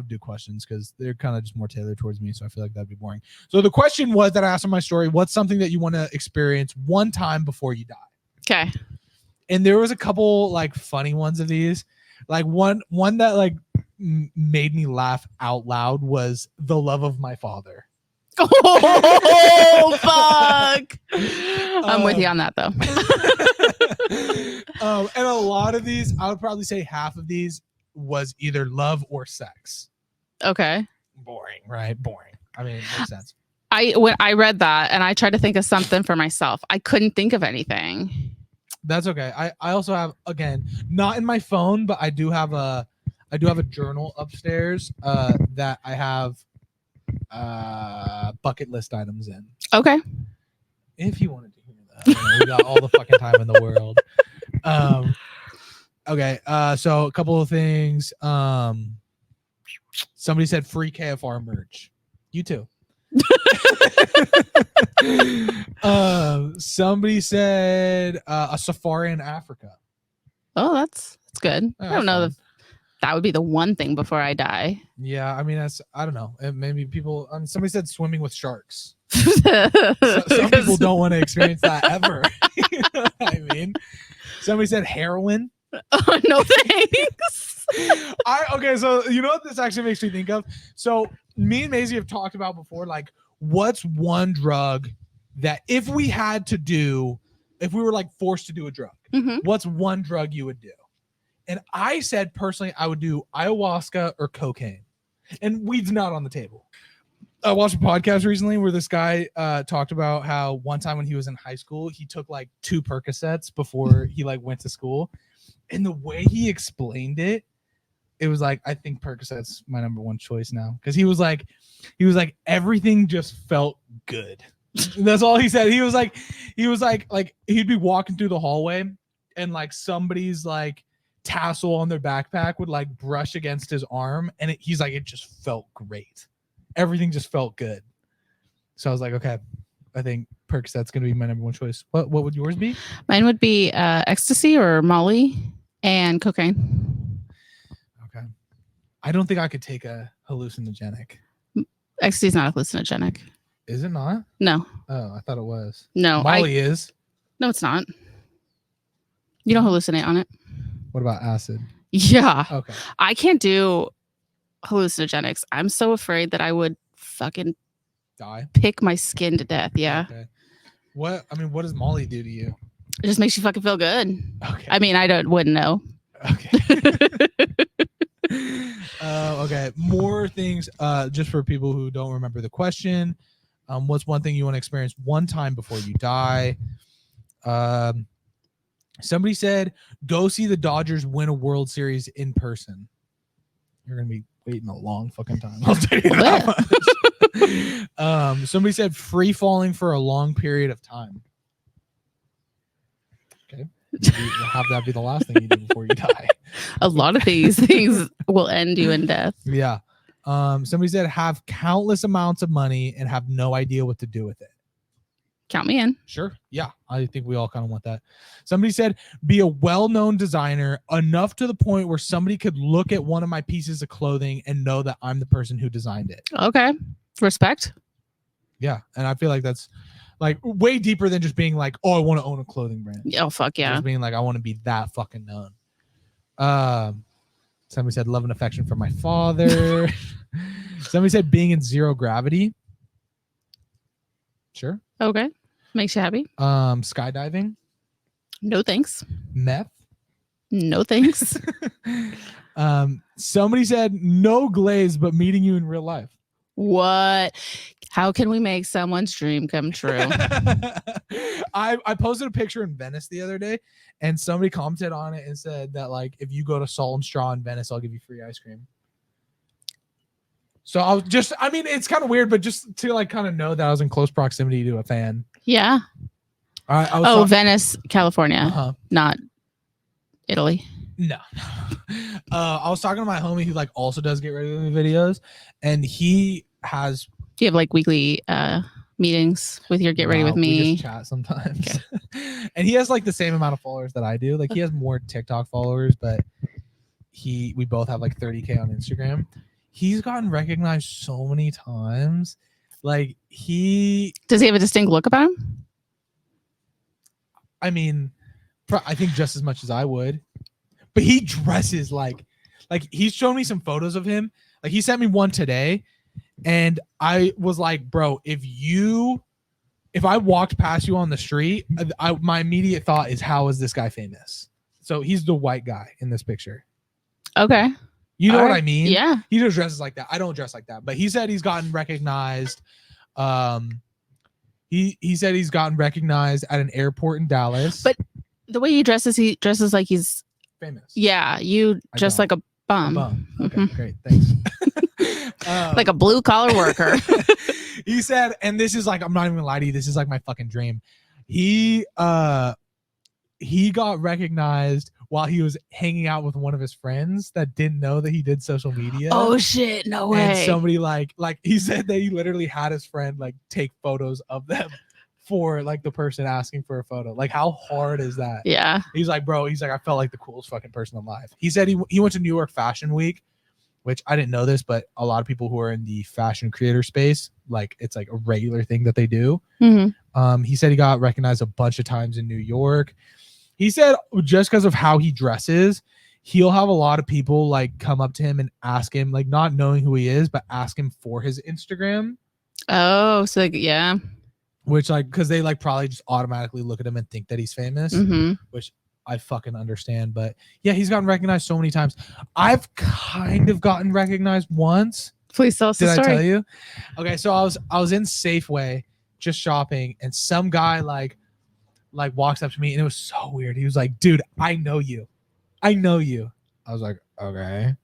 to do questions because they're kind of just more tailored towards me, so I feel like that'd be boring. So the question was that I asked in my story, what's something that you want to experience one time before you die? Okay. And there was a couple funny ones of these. One that made me laugh out loud was The Love of My Father. Oh fuck! I'm with you on that though. And a lot of these, I would probably say half of these was either love or sex. Okay. Boring, right? Boring. I mean, it makes sense. When I read that and I tried to think of something for myself, I couldn't think of anything. That's okay. I also have, again, not in my phone, but I do have a journal upstairs that I have bucket list items in. Okay. If you wanted to hear that, we got all the fucking time in the world. Okay. So a couple of things. Somebody said free KFR merch. You too. Somebody said a safari in Africa. Oh, that's good. I don't know if that would be the one thing before I die. Yeah, I mean, I don't know. Maybe people. Somebody said swimming with sharks. Some people don't want to experience that ever. You know what I mean? Somebody said heroin. Oh, no thanks. Okay, so you know what this actually makes me think of? So me and Maisie have talked about before, like, what's one drug that if we were like forced to do a drug, what's one drug you would do? And I said personally, I would do ayahuasca or cocaine, and weed's not on the table. I watched a podcast recently where this guy talked about how one time when he was in high school, he took like 2 Percocets before he like went to school. And the way he explained it, it was like, I think Percocet's my number one choice now. Because he was like, everything just felt good. That's all he said. He was like, he'd be walking through the hallway and like somebody's like tassel on their backpack would like brush against his arm. And he's like, it just felt great. Everything just felt good. So I was like, okay, I think Percocet's going to be my number one choice. What would yours be? Mine would be ecstasy or Molly and cocaine. Okay. I don't think I could take a hallucinogenic. Ecstasy is not hallucinogenic. Is it not? No. Oh, I thought it was. No. Molly is. No, it's not. You don't hallucinate on it. What about acid? Yeah. Okay. I can't do hallucinogenics. I'm so afraid that I would fucking die, pick my skin to death. Yeah. Okay. What does Molly do to you? It just makes you fucking feel good. Okay. I mean, wouldn't know. Okay. Okay. More things. Just for people who don't remember the question. What's one thing you want to experience one time before you die? Somebody said, go see the Dodgers win a World Series in person. You're gonna be waiting a long fucking time. I'll tell you that much. Somebody said free falling for a long period of time. Okay. Have that be the last thing you do before you die. A lot of these things will end you in death. Yeah. Somebody said have countless amounts of money and have no idea what to do with it. Count me in. Sure. Yeah. I think we all kind of want that. Somebody said be a well-known designer enough to the point where somebody could look at one of my pieces of clothing and know that I'm the person who designed it. Okay. Respect. Yeah. And I feel like that's like way deeper than just being like, oh, I want to own a clothing brand. Oh, fuck yeah. Just being like, I want to be that fucking known. Somebody said love and affection for my father. Somebody said being in zero gravity. Sure. Okay. Makes you happy. Skydiving. No thanks. Meth. No thanks. Somebody said no glaze, but meeting you in real life. What? How can we make someone's dream come true? I posted a picture in Venice the other day, and somebody commented on it and said that like if you go to Salt and Straw in Venice, I'll give you free ice cream. So I mean, it's kind of weird, but just to like kind of know that I was in close proximity to a fan. Yeah. Venice, California, not Italy. No. I was talking to my homie who like also does Get Ready With Me videos, and he has. Do you have like weekly meetings with your Get Ready With Me? We just chat sometimes. Okay. And he has like the same amount of followers that I do. Like he has more TikTok followers, but we both have like 30K on Instagram. He's gotten recognized so many times. Like does he have a distinct look about him? I mean, I think just as much as I would, but he dresses like he's shown me some photos of him. Like he sent me one today, And I was like, bro, if I walked past you on the street, my immediate thought is, how is this guy famous? So he's the white guy in this picture. Okay. You know All what right. I mean? Yeah. He just dresses like that. I don't dress like that. But he said he's gotten recognized. He said he's gotten recognized at an airport in Dallas. But the way he dresses like he's famous. Yeah, you just like a bum. Okay, great. Thanks. Like a blue collar worker. He said, and this is like, I'm not even gonna lie to you, this is like my fucking dream. He got recognized while he was hanging out with one of his friends that didn't know that he did social media. Oh shit, no way. And somebody like he said that he literally had his friend like take photos of them for like the person asking for a photo. Like, how hard is that? Yeah. He's like, bro, he's like, I felt like the coolest fucking person alive. He said he went to New York Fashion Week, which I didn't know this, but a lot of people who are in the fashion creator space, like, it's like a regular thing that they do. Mm-hmm. He said he got recognized a bunch of times in New York. He said just because of how he dresses, he'll have a lot of people like come up to him and ask him, like, not knowing who he is, but ask him for his Instagram. Oh, so like, yeah. Which, like, because they like probably just automatically look at him and think that he's famous, which I fucking understand. But yeah, he's gotten recognized so many times. I've kind of gotten recognized once. Please tell us the story. Did I tell you? Okay, so I was in Safeway just shopping, and some guy like walks up to me, and it was so weird. He was like, dude, I know you. I was like, okay,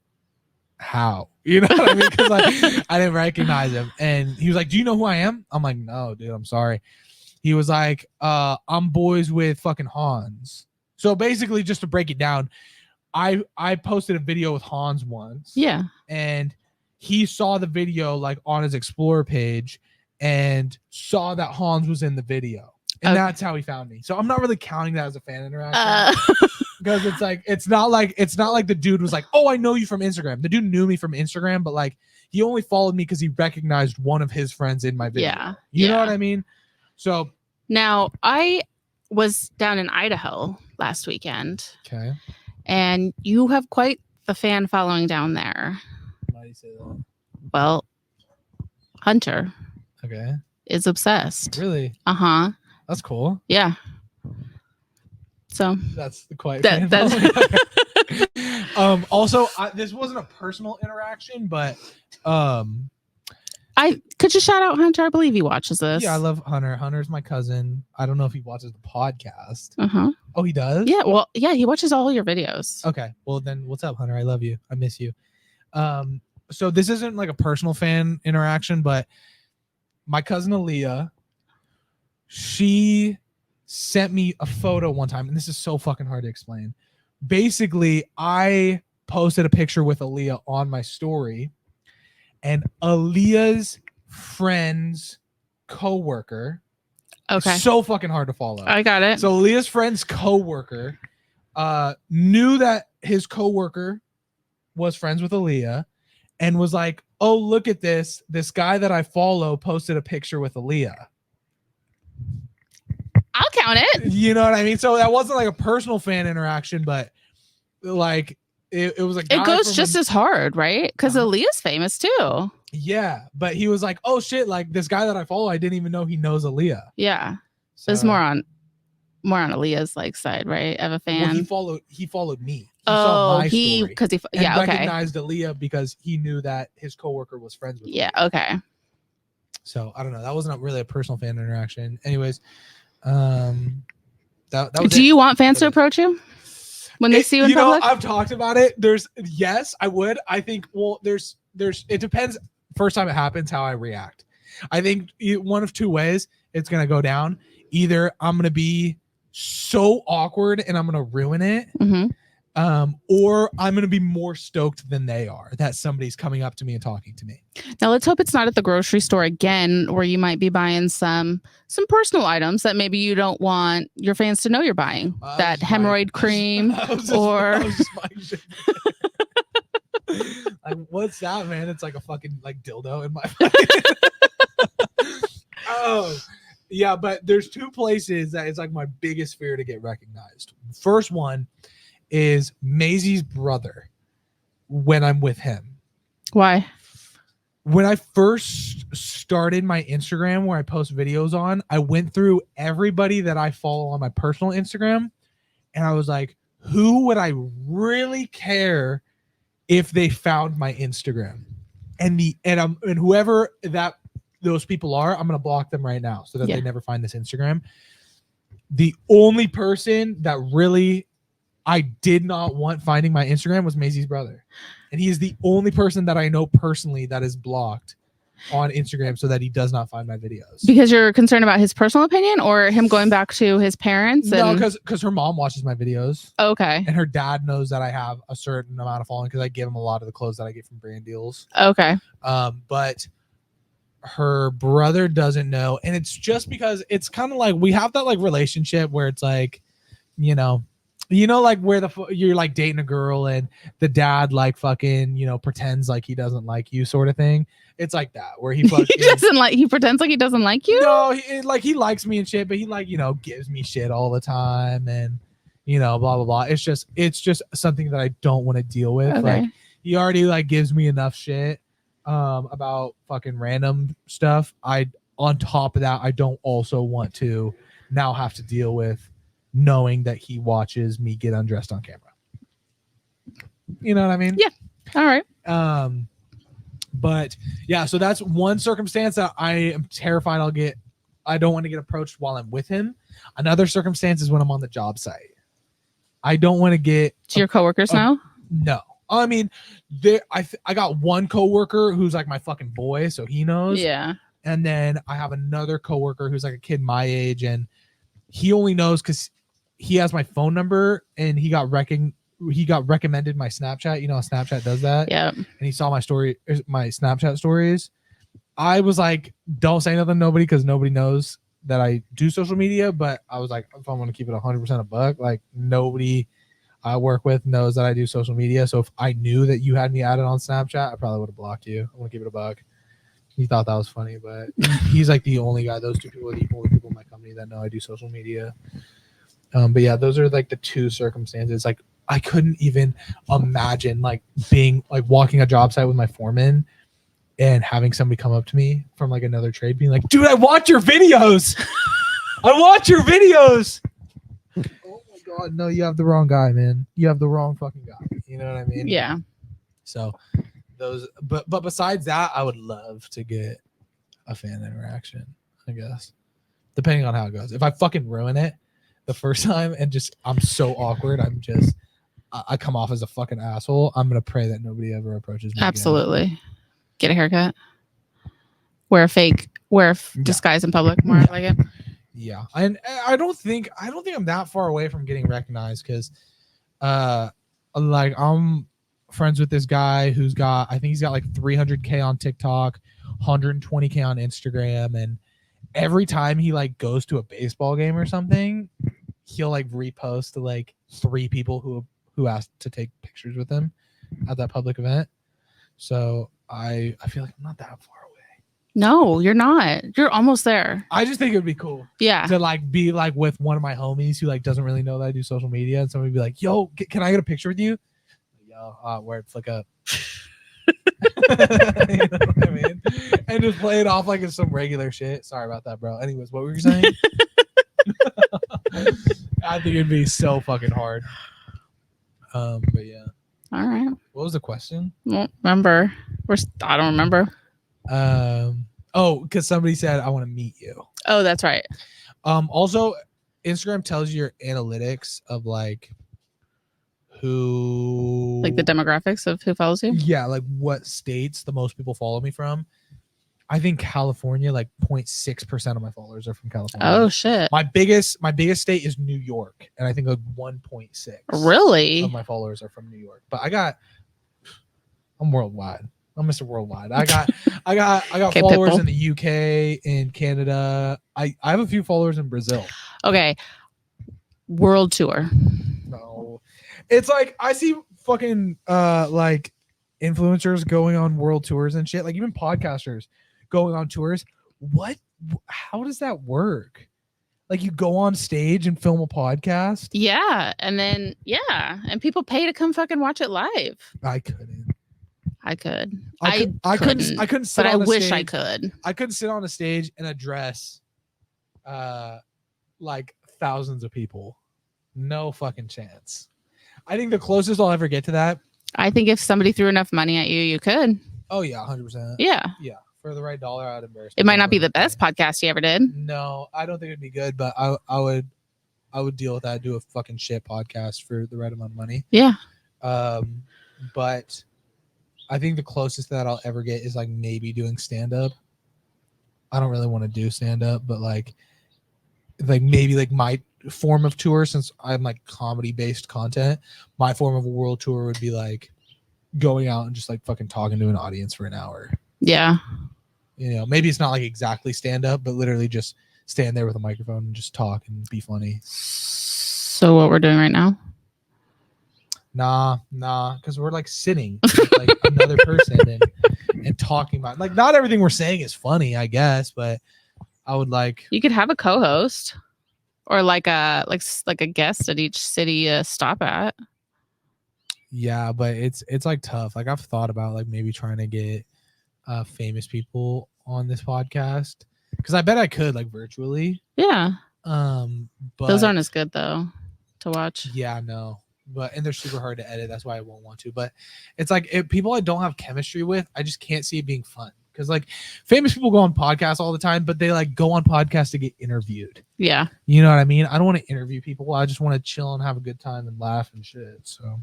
how? You know what I mean? Because like, I didn't recognize him. And he was like, do you know who I am? I'm like, no, dude, I'm sorry. He was like, I'm boys with fucking Hans. So basically, just to break it down, I posted a video with Hans once. Yeah. And he saw the video like on his Explorer page and saw that Hans was in the video. And that's how he found me. So I'm not really counting that as a fan interaction. Because it's not like the dude was like, oh, I know you from Instagram. The dude knew me from Instagram, but like he only followed me because he recognized one of his friends in my video. Yeah. You know what I mean? So now I was down in Idaho last weekend. Okay. And you have quite the fan following down there. Why do you say that? Well, Hunter. Okay. Is obsessed. Really? Uh-huh. That's cool. Yeah. So that's the quiet fan following. Also, this wasn't a personal interaction, but I could you shout out Hunter? I believe he watches this. Yeah, I love Hunter. Hunter's my cousin. I don't know if he watches the podcast. Uh-huh. Oh, he does? Yeah, well, yeah, he watches all your videos. Okay. Well, then what's up, Hunter? I love you. I miss you. So this isn't like a personal fan interaction, but my cousin Aaliyah, she sent me a photo one time, and this is so fucking hard to explain. Basically, I posted a picture with Aaliyah on my story, and Aaliyah's friend's coworker. Okay. So fucking hard to follow. I got it. So Aaliyah's friend's coworker knew that his coworker was friends with Aaliyah and was like, oh, look at this. This guy that I follow posted a picture with Aaliyah. I'll count it. You know what I mean? So that wasn't like a personal fan interaction, but like it was like it goes just as hard, right? Because Aaliyah's famous too. Yeah, but he was like, oh shit, like this guy that I follow, I didn't even know he knows Aaliyah. Yeah. So it's more on Aaliyah's like side, right? Of a fan. Well, he followed me. He saw my story because he recognized Aaliyah because he knew that his coworker was friends with Aaliyah. Okay. So I don't know. That wasn't really a personal fan interaction. Anyways, that was Do you want fans to approach you when they see you in public? I've talked about it. Yes, I would. I think it depends. First time it happens, how I react. I think one of two ways it's gonna go down. Either I'm gonna be so awkward and I'm gonna ruin it, or I'm gonna be more stoked than they are that somebody's coming up to me and talking to me. Now let's hope it's not at the grocery store again, where you might be buying some personal items that maybe you don't want your fans to know you're buying. That hemorrhoid cream or. Like, what's that, man? It's like a fucking like dildo in my face. Oh, yeah, but there's two places that it's like my biggest fear to get recognized. First one is Maisie's brother when I'm with him. Why? when I first started my Instagram where I post videos on, I went through everybody that I follow on my personal Instagram, and I was like, who would I really care if they found my Instagram? And whoever those people are, I'm gonna block them right now so that they never find this Instagram. The only person that really I did not want finding my Instagram was Maisie's brother. And he is the only person that I know personally that is blocked on Instagram so that he does not find my videos. Because you're concerned about his personal opinion or him going back to his parents? No, because her mom watches my videos. Okay. And her dad knows that I have a certain amount of following because I give him a lot of the clothes that I get from brand deals. Okay. But her brother doesn't know. And it's just because it's kind of like we have that like relationship where it's like, like where you're like dating a girl and the dad like fucking, pretends like he doesn't like you sort of thing. It's like that where he fucking, he pretends like he doesn't like you. No, he likes me and shit, but he like, gives me shit all the time and, blah, blah, blah. It's just something that I don't want to deal with. Okay. Like he already like gives me enough shit about fucking random stuff. On top of that, I don't also want to now have to deal with knowing that he watches me get undressed on camera. You know what I mean? Yeah. All right. But yeah, so that's one circumstance that I am terrified I don't want to get approached while I'm with him. Another circumstance is when I'm on the job site. I don't want to get to your coworkers now? No. I mean, I got one coworker who's like my fucking boy, so he knows. Yeah. And then I have another coworker who's like a kid my age, and he only knows because he has my phone number and he got recommended my Snapchat. You know how Snapchat does that? Yeah. And he saw my Snapchat stories. I was like, don't say nothing to nobody because nobody knows that I do social media. But I was like, if I want to keep it 100% a buck, like nobody I work with knows that I do social media. So if I knew that you had me added on Snapchat, I probably would have blocked you. I want to keep it a buck. He thought that was funny, but he's like the only guy. Those two people are the only people in my company that know I do social media. But yeah, those are like the two circumstances. Like I couldn't even imagine like being like walking a job site with my foreman and having somebody come up to me from like another trade being like, dude, I watch your videos. I watch your videos. Oh my God. No, you have the wrong guy, man. You have the wrong fucking guy. You know what I mean? Yeah. So but besides that, I would love to get a fan interaction, I guess. Depending on how it goes. If I fucking ruin it the first time and just I'm so awkward, I come off as a fucking asshole, I'm gonna pray that nobody ever approaches me. Absolutely. Again. Get a haircut. Wear a disguise in public more like it. Yeah. And I don't think I'm that far away from getting recognized because like I'm friends with this guy who's got, I think he's got like 300K on TikTok, 120K on Instagram, and every time he like goes to a baseball game or something, he'll like repost to like 3 people who asked to take pictures with him at that public event. So I feel like I'm not that far away. No, you're not. You're almost there. I just think it would be cool. Yeah. To like be like with one of my homies who like doesn't really know that I do social media, and somebody be like, yo, can I get a picture with you? Where it flick up. You know what I mean? And just play it off like it's some regular shit. Sorry about that, bro. Anyways, what were you saying? I think it'd be so fucking hard. But yeah. All right. What was the question? Don't remember. I don't remember. Because somebody said I want to meet you. Oh, that's right. Also, Instagram tells you your analytics of like who, like the demographics of who follows you. Yeah, like what states the most people follow me from. I think California, like 0.6% of my followers are from California. Oh shit. My biggest state is New York, and I think like 1.6 really of my followers are from New York. But I'm worldwide. I'm Mr. Worldwide. I got okay, followers Pitbull. In the UK, in Canada. I have a few followers in Brazil. Okay. World tour. No. It's like I see fucking like influencers going on world tours and shit. Like even podcasters going on tours. How does that work? Like you go on stage and film a podcast? Yeah. And then and people pay to come fucking watch it live. I couldn't. I could. I couldn't sit but I on a wish stage. I could. I couldn't sit on a stage and address like thousands of people. No fucking chance. I think the closest I'll ever get to that. I think if somebody threw enough money at you, you could. Oh yeah, 100%. Yeah. Yeah. For the right dollar, I'd embarrass. It might not be the best podcast you ever did. No, I don't think it'd be good, but I would deal with that. Do a fucking shit podcast for the right amount of money. Yeah. But I think the closest that I'll ever get is like maybe doing stand up. I don't really want to do stand up, but like maybe like my form of tour, since I'm like comedy based content, my form of a world tour would be like going out and just like fucking talking to an audience for an hour. Yeah. You know, maybe it's not like exactly stand up, but literally just stand there with a microphone and just talk and be funny. So what we're doing right now? Nah, because we're like sitting with like another person and talking about, like, not everything we're saying is funny, I guess, but I would like. You could have a co-host or like a guest at each city you stop at. Yeah, but it's like tough. Like I've thought about like maybe trying to get famous people on this podcast, because I bet I could, like, virtually. Yeah. But those aren't as good though to watch. Yeah, no. And they're super hard to edit. That's why I won't want to. But it's like, if people I don't have chemistry with, I just can't see it being fun. Because like famous people go on podcasts all the time, but they like go on podcasts to get interviewed. Yeah. You know what I mean? I don't want to interview people. I just want to chill and have a good time and laugh and shit. So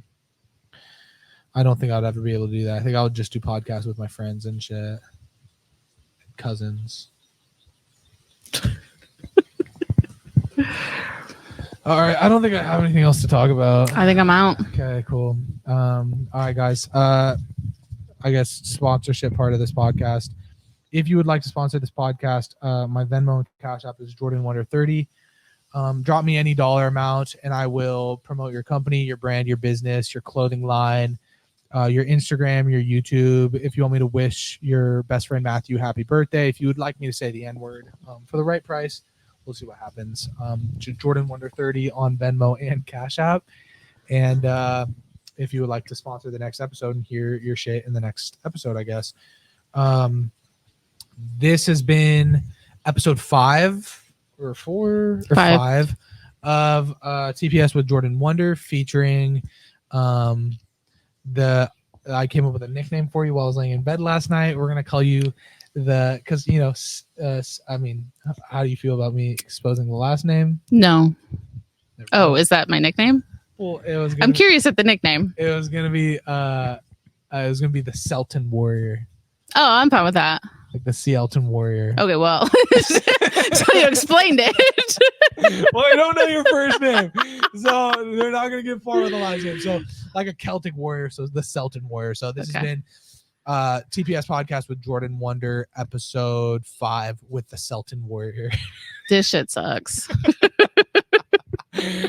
I don't think I'd ever be able to do that. I think I would just do podcasts with my friends and shit. Cousins. All right, I don't think I have anything else to talk about. I think I'm out. Okay, cool. All right, guys. I guess sponsorship part of this podcast. If you would like to sponsor this podcast, my Venmo and Cash App is Jordan Wonder 30. Drop me any dollar amount, and I will promote your company, your brand, your business, your clothing line, your Instagram, your YouTube. If you want me to wish your best friend Matthew happy birthday, if you would like me to say the N-word for the right price, we'll see what happens. Jordan Wonder 30 on Venmo and Cash App. And if you would like to sponsor the next episode and hear your shit in the next episode, I guess. This has been episode 5 or 4 or 5 of TPS with Jordan Wonder, featuring I came up with a nickname for you while I was laying in bed last night. We're going to call you because, you know, I mean, how do you feel about me exposing the last name? No. Oh, is that my nickname? Well, I'm curious at the nickname. It was gonna be the Selton Warrior. Oh, I'm fine with that. Like the Sealton Warrior. Okay, well, so you explained it. Well, I don't know your first name, so they're not gonna get far with the last name. So, like a Celtic warrior, so the Selton Warrior. So this has been TPS podcast with Jordan Wonder, episode 5 with the Selton Warrior. This shit sucks.